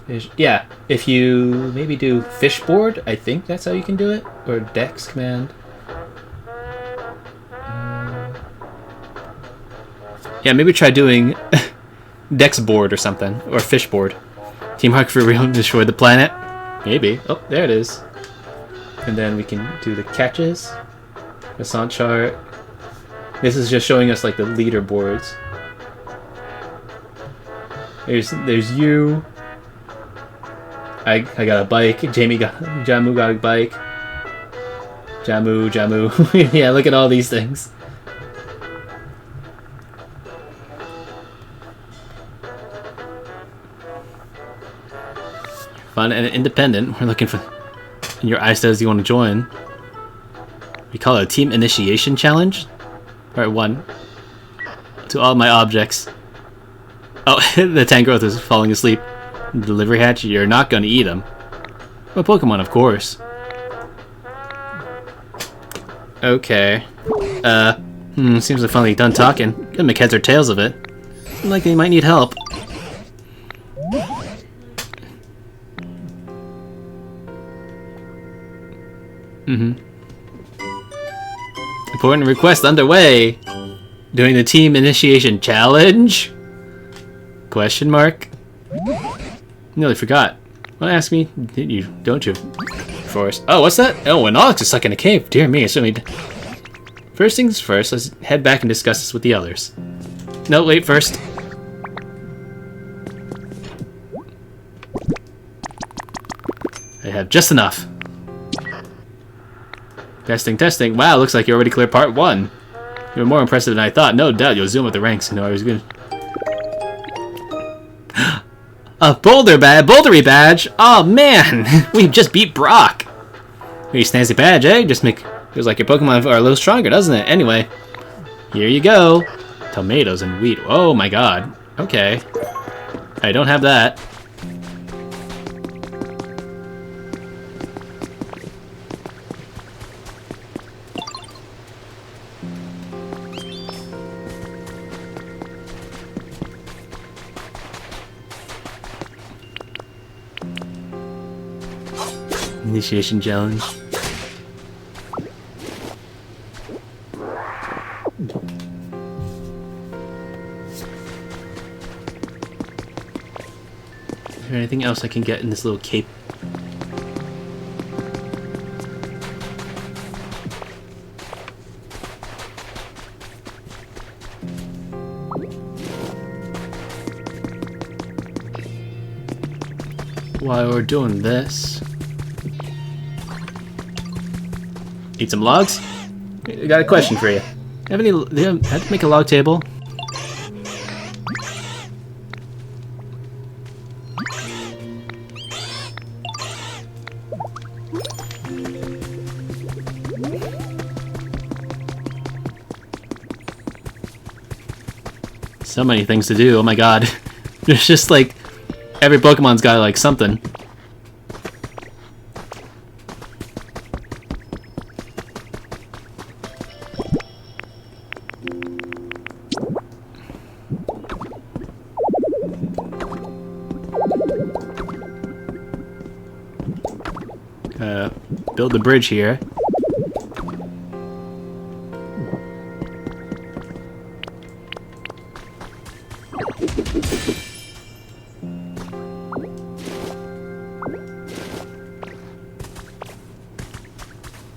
Fish. Yeah, if you maybe do fish board, I think that's how you can do it. Or dex command. Yeah, maybe try doing dex board or something. Or fish board. Team Rocket for real destroy the planet? Maybe. Oh, there it is. And then we can do the catches. Croissant chart. This is just showing us like the leaderboards. There's you. I got a bike. Jamu got a bike. Jamu. Yeah, look at all these things. Fun and independent. We're looking for... Your eye says you want to join. We call it a team initiation challenge. Part 1. To all my objects. Oh, the Tangrowth is falling asleep. The delivery hatch, you're not gonna eat them. Well, Pokemon, of course. Okay. Seems like finally done talking. Gonna make heads or tails of it. Like they might need help. Important request underway. Doing the team initiation challenge? Question mark? Nearly forgot. Well, ask me, did you? Don't you? Forest. Oh, what's that? Oh, an Onyx is stuck in a cave. Dear me, so first things first, let's head back and discuss this with the others. No, wait, first. I have just enough. Testing, testing. Wow, looks like you already cleared part 1. You were more impressive than I thought. No doubt you'll zoom with the ranks. I was good. A bouldery badge? Oh man, we just beat Brock. Pretty snazzy badge, eh? Feels like your Pokemon are a little stronger, doesn't it? Anyway, here you go. Tomatoes and wheat. Oh my god. Okay. I don't have that. Initiation challenge. Is there anything else I can get in this little cape? While we're doing this, eat some logs? I got a question for you. Do you have to make a log table? So many things to do, oh my god. There's just like, every Pokemon's got like something. Build the bridge here.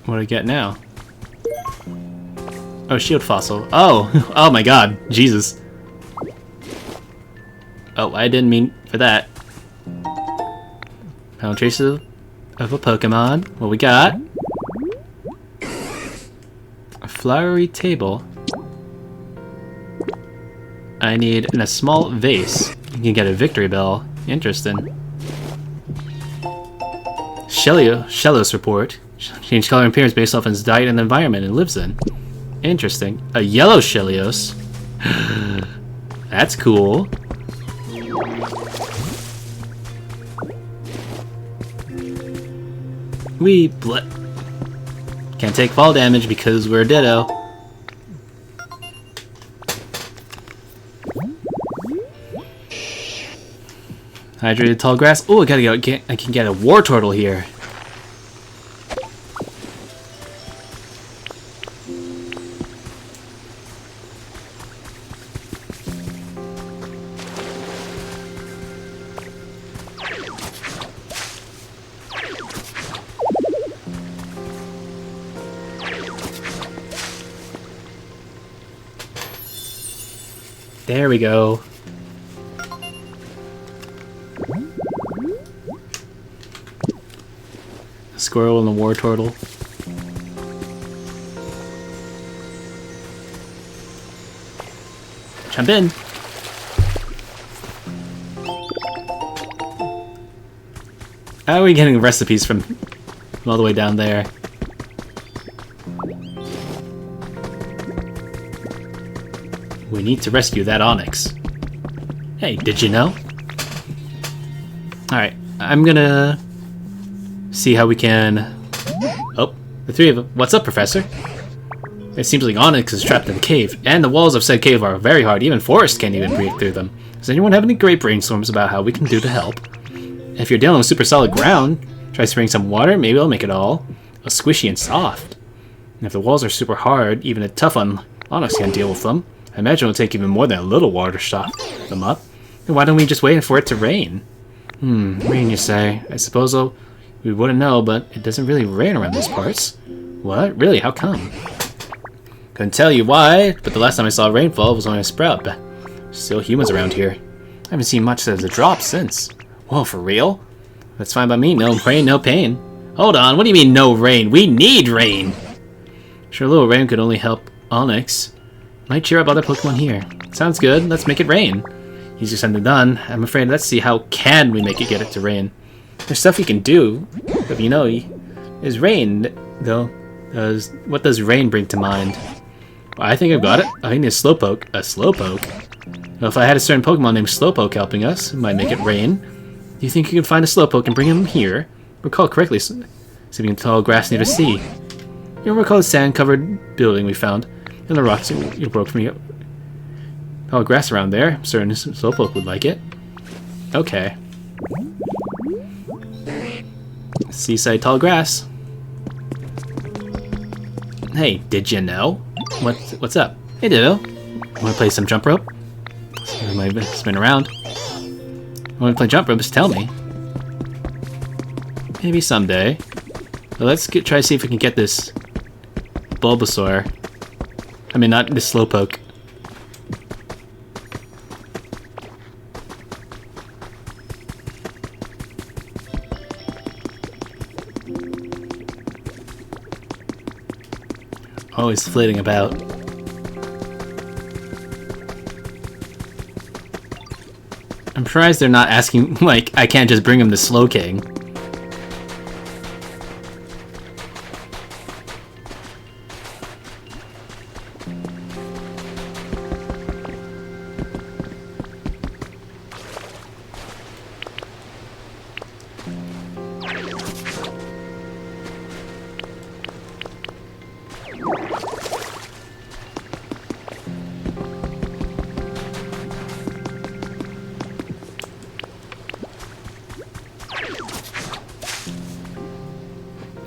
What do I get now? Oh, shield fossil. Oh! Oh my god. Jesus. Oh, I didn't mean for that. Found traces of a Pokemon. What we got? A flowery table. I need in a small vase. You can get a victory bell. Interesting. Shellos report. Change color and appearance based off its diet and the environment it lives in. Interesting. A yellow Shellios. That's cool. Can't take fall damage because we're a Ditto. Hydrated tall grass. Oh, I can get a war turtle here. There we go. A squirrel and a war turtle. Jump in. How are we getting recipes from all the way down there? We need to rescue that Onyx. Hey, did you know? Alright, I'm gonna see how we can... Oh, the three of them. What's up, Professor? It seems like Onyx is trapped in the cave, and the walls of said cave are very hard. Even Forest can't even breathe through them. Does anyone have any great brainstorms about how we can do to help? If you're dealing with super solid ground, try spraying some water. Maybe it'll make it all squishy and soft. And if the walls are super hard, even a tough Onyx can't deal with them. I imagine it'll take even more than a little water to stop them up. Then why don't we just wait for it to rain? Rain you say. I suppose we wouldn't know, but it doesn't really rain around these parts. What? Really? How come? Couldn't tell you why, but the last time I saw rainfall was when I sprout. But still humans around here. I haven't seen much as a drop since. Whoa, for real? That's fine by me. No rain, no pain. Hold on, what do you mean no rain? We need rain! Sure, a little rain could only help Onyx. Might cheer up other Pokemon here. Sounds good. Let's make it rain. Easier said than done. I'm afraid let's see how can we make it get it to rain. There's stuff we can do, but you know, is rain though. What does rain bring to mind? Well, I think I've got it. I need a Slowpoke. A Slowpoke? Well, if I had a certain Pokemon named Slowpoke helping us, it might make it rain. Do you think you can find a Slowpoke and bring him here? Recall correctly, sitting in tall grass near the sea. You recall the sand-covered building we found? And the rocks you broke from me. Oh, grass around there. I'm certain Slowpoke would like it. Okay. Seaside tall grass. Hey, did you know? What's up? Hey, Ditto. Wanna play some jump rope? I might spin around. Wanna play jump rope? Just tell me. Maybe someday. But let's try to see if we can get this Bulbasaur. I mean, not this Slowpoke. Oh, he's flitting about. I'm surprised they're not asking, like, I can't just bring him to Slowking.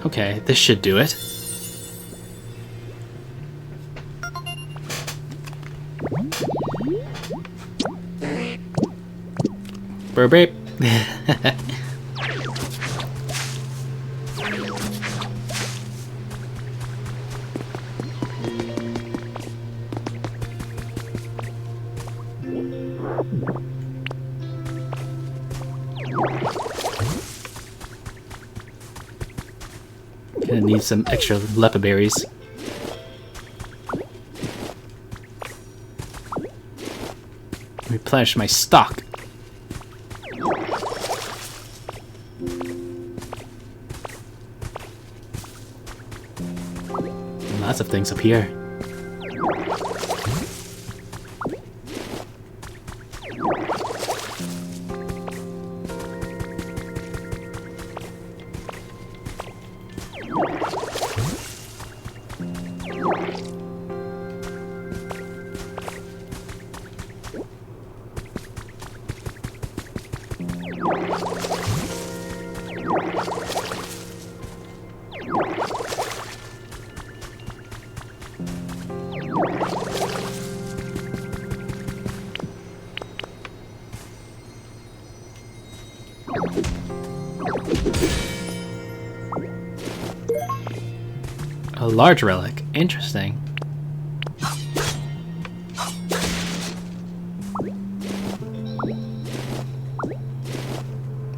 Okay, this should do it. Burp beep. Gonna need some extra lepa berries. Replenish my stock. Lots of things up here. A large relic. Interesting.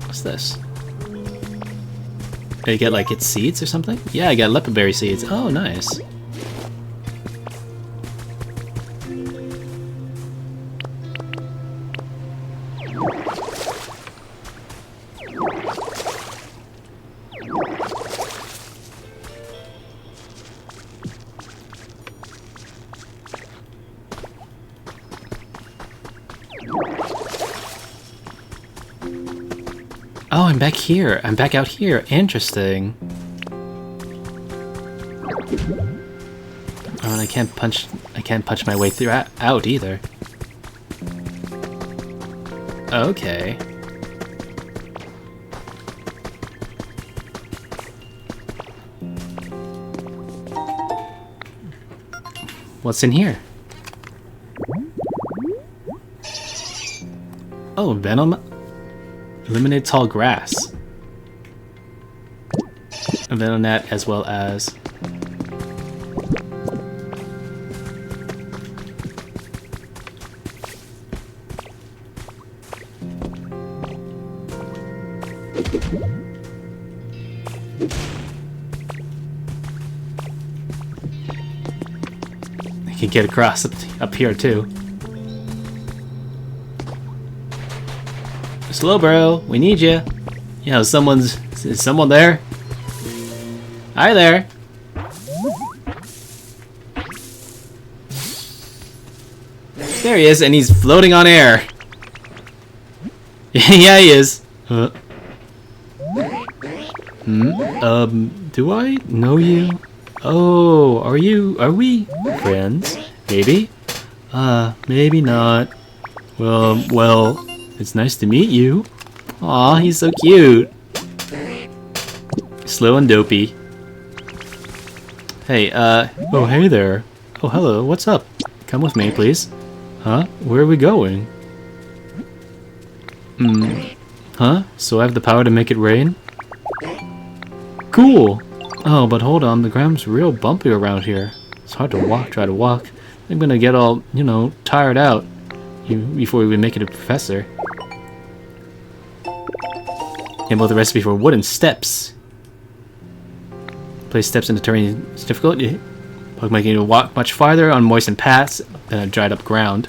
What's this? Did I get like its seeds or something? Yeah, I got lepa berry seeds. Oh, nice. Oh, I'm back here. I'm back out here. Interesting. Oh, and I can't punch my way through out either. Okay. What's in here? Oh, Venom. Eliminate tall grass. A Venom net as well as... I can get across up here too. Slow, bro. We need you. You know, is someone there? Hi there. There he is, and he's floating on air. Yeah, he is. Do I know you? Oh, are we friends? Maybe? Maybe not. Well, it's nice to meet you. Aw, he's so cute. Slow and dopey. Hey, oh hey there. Oh hello, what's up? Come with me, please. Huh? Where are we going? Huh? So I have the power to make it rain? Cool! Oh, but hold on, the ground's real bumpy around here. It's hard to walk, try to walk. I'm gonna get all, you know, tired out before we make it a professor. Came up with a recipe for wooden steps. Place steps in the terrain is difficult. Pokemon can walk much farther on moistened paths than a dried up ground.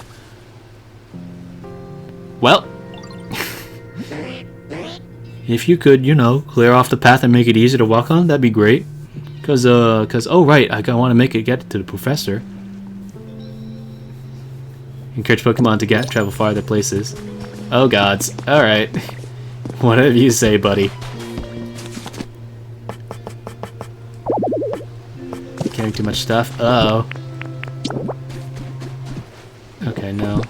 Well, if you could, you know, clear off the path and make it easier to walk on, that'd be great. Cause oh right, I want to make it get to the professor. Encourage Pokemon to travel farther places. Oh gods, alright. Whatever you say, buddy. Carrying too much stuff. Uh oh. Okay, no.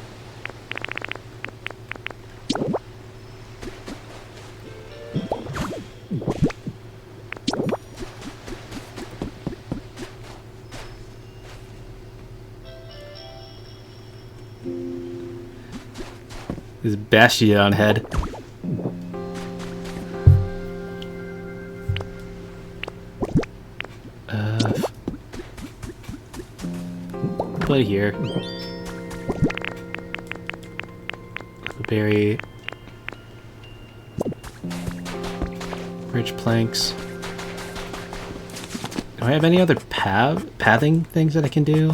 This Bastion head. Play here. Berry. Bridge planks. Do I have any other pathing things that I can do?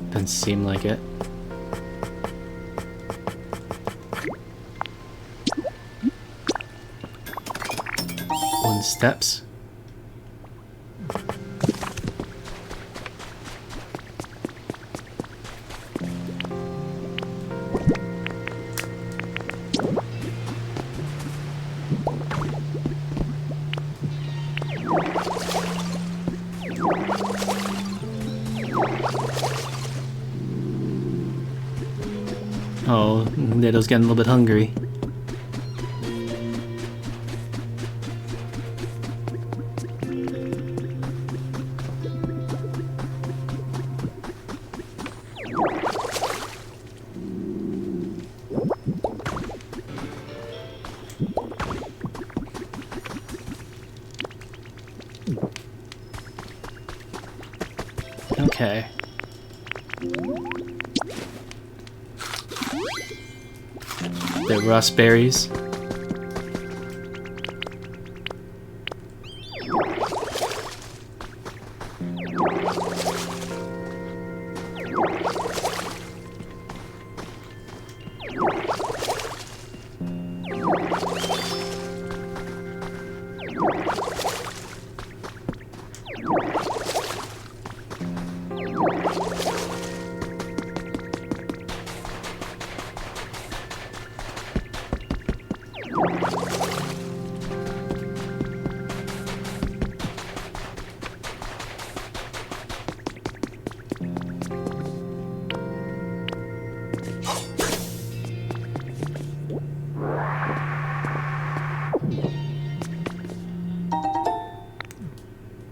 Doesn't seem like it. One steps. Oh, Nido's getting a little bit hungry. Okay. The rust berries.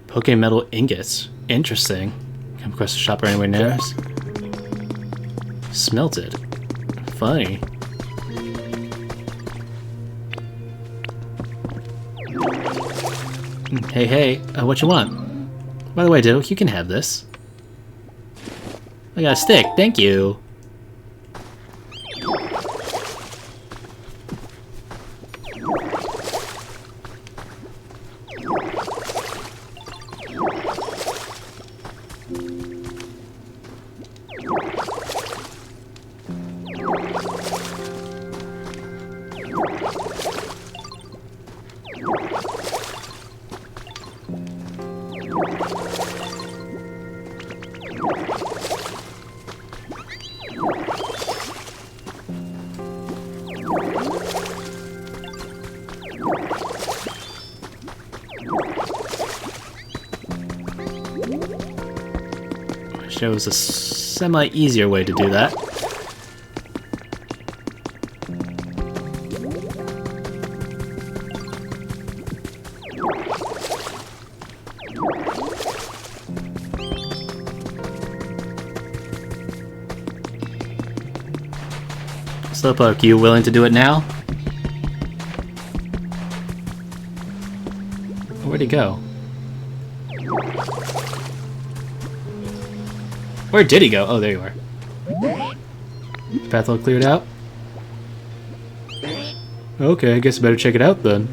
Poke metal ingots. Interesting. Come across the shop or anywhere near us. Smelted. Funny. Hey, hey, what you want? By the way, Ditto, you can have this. I got a stick, thank you. There was a semi-easier way to do that. Slowpoke, you willing to do it now? Where'd he go? Where did he go? Oh, there you are. Path all cleared out? Okay, I guess I better check it out then.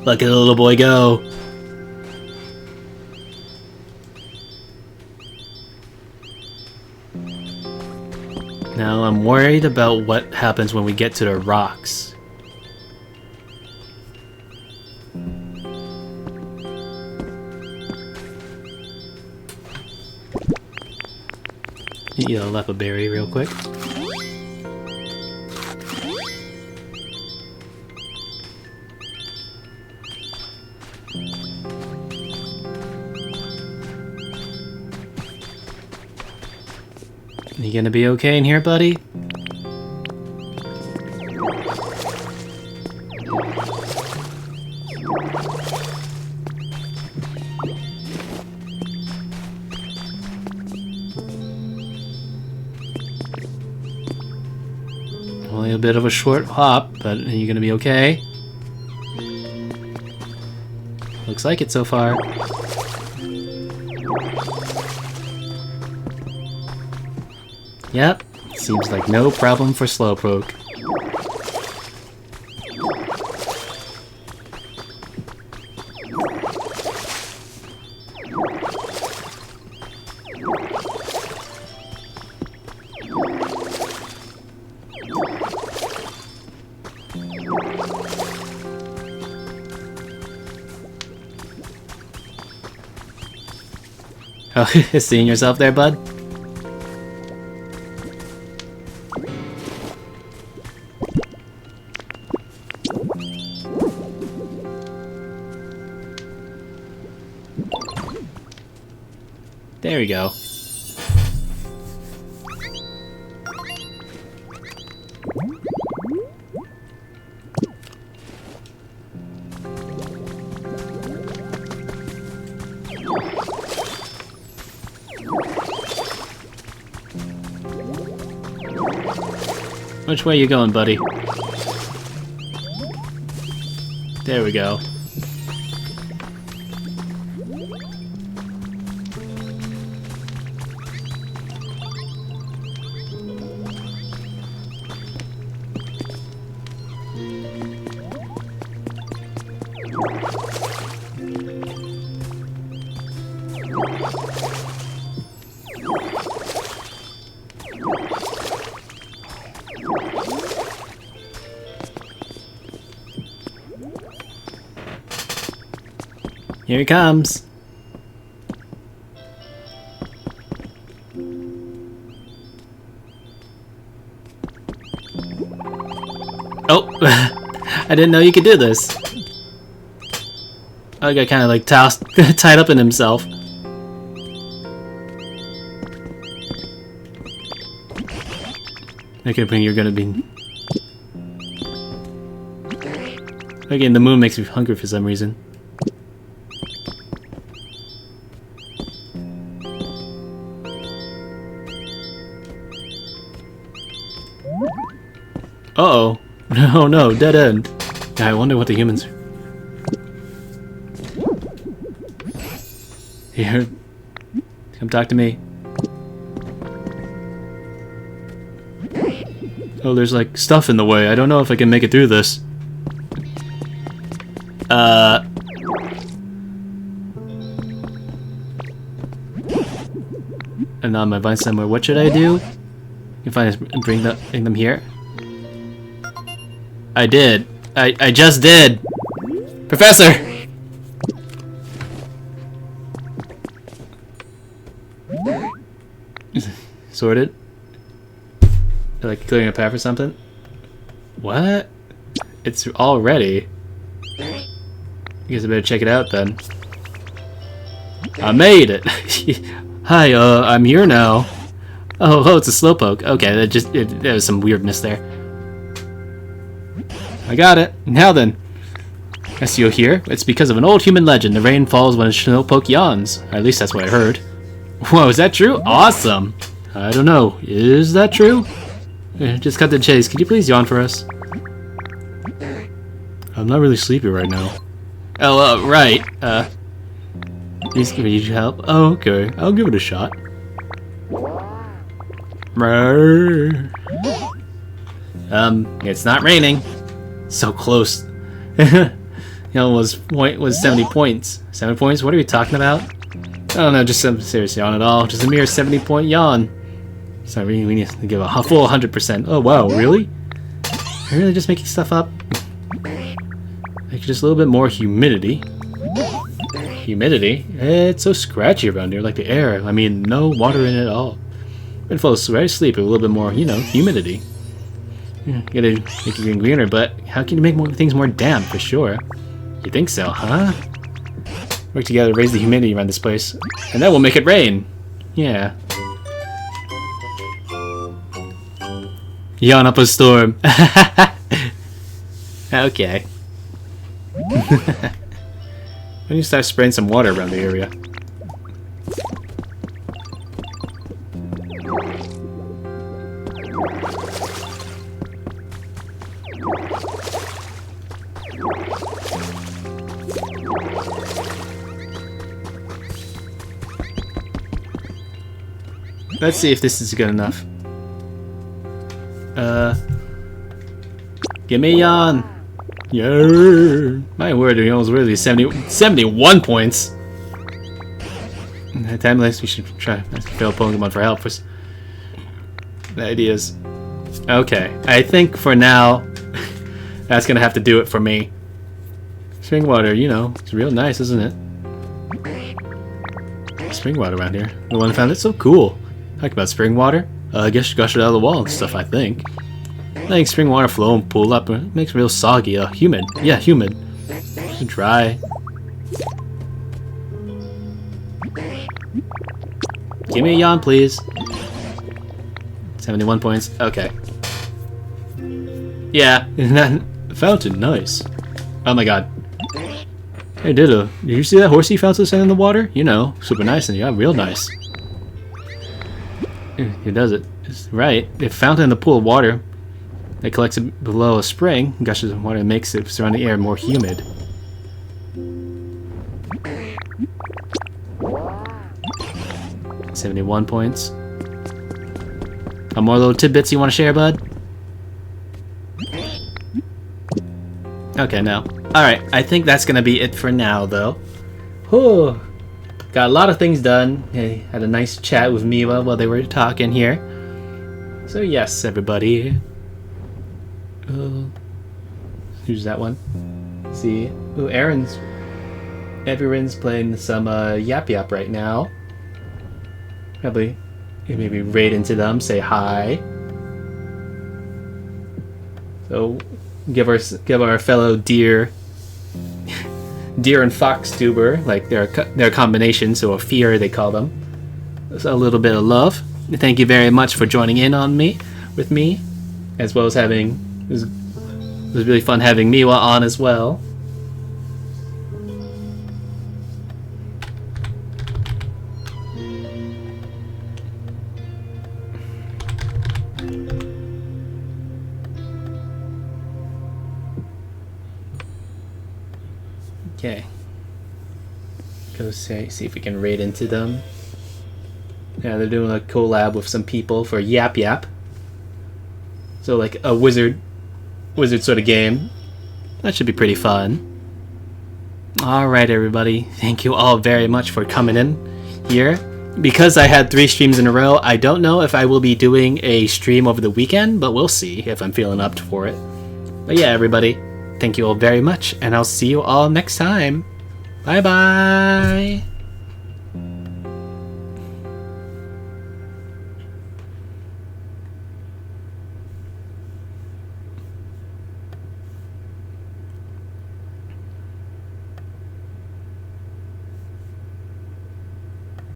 Look at the little boy go. Now I'm worried about what happens when we get to the rocks. Eat a Lepa berry real quick. You gonna be okay in here, buddy? Only a bit of a short hop, but are you gonna be okay? Looks like it so far. Yep, seems like no problem for Slowpoke. Oh, seeing yourself there, bud? There we go. Which way you going, buddy? There we go. Here he comes. Oh, I didn't know you could do this. I got kind of like tied up in himself. Okay, but you're gonna be. Again, the moon makes me hungry for some reason. Uh-oh. No, no, dead end. I wonder what the humans are. Here. Come talk to me. Oh, there's like stuff in the way. I don't know if I can make it through this. And now my vine somewhere. What should I do? You can find and bring them here. I did. I just did. Professor! Sorted? Like clearing a path or something? What? It's all ready. I guess I better check it out then. I made it. Hi, I'm here now. Oh, it's a slowpoke. Okay, there was some weirdness there. I got it. Now then. I see you here. It's because of an old human legend. The rain falls when a slowpoke yawns. At least that's what I heard. Whoa, is that true? Awesome. I don't know. Is that true? Just cut to the chase. Could you please yawn for us? I'm not really sleepy right now. Oh, right. Please give me help. Oh, okay. I'll give it a shot. It's not raining. So close. Was 70 points. 7 points? What are we talking about? I don't know, just some serious yawn at all. Just a mere 70-point yawn. Sorry, we need to give a full 100%. Oh wow, really? Are you really just making stuff up? Like just a little bit more humidity. Humidity? It's so scratchy around here, like the air. I mean, no water in it at all. It falls very sleepy, a little bit more, humidity. You gotta make it greener, but how can you make things more damp, for sure? You think so, huh? Work together to raise the humidity around this place, and that will make it rain. Yeah. Yawn up a storm. Okay. Why don't you start spraying some water around the area? Let's see if this is good enough. Give me a yawn. Yeah. My word, he almost really 71 points. At time we should try fail Pokemon for help for the ideas. Okay, I think for now that's gonna have to do it for me. Spring water, it's real nice, isn't it? Spring water around here. The one I found it so cool. Talk about spring water. I guess you gush it out of the wall and stuff, I think. Letting spring water flow and pool up it makes it real soggy. Humid. Yeah, humid. Dry. Give me a yawn, please. 71 points. Okay. Yeah, isn't that fountain nice? Oh my god. Hey, Ditto, did you see that horsey fountain in the water? Super nice and yeah, real nice. It does it. It's right. The fountain in the pool of water that collects below a spring, gushes of water, and makes the surrounding air more humid. $71 points. More little tidbits you want to share, bud? Okay, no. Alright, I think that's gonna be it for now, though. Whew. Got a lot of things done. I had a nice chat with Miwa while they were talking here. So yes, everybody. Who's that one? Let's see. Ooh, everyone's playing some Yap Yap right now. Probably maybe raid into them, say hi. So give our fellow deer and fox tuber, like they're a combination, so a fear they call them. So a little bit of love. Thank you very much for joining in on with me, as well as it was really fun having Miwa on as well. Okay. Go see if we can raid into them. Yeah, they're doing a collab with some people for Yap Yap. So like a wizard sort of game. That should be pretty fun. Alright everybody, thank you all very much for coming in here. Because I had 3 streams in a row, I don't know if I will be doing a stream over the weekend, but we'll see if I'm feeling up for it. But yeah, everybody, thank you all very much, and I'll see you all next time. Bye bye!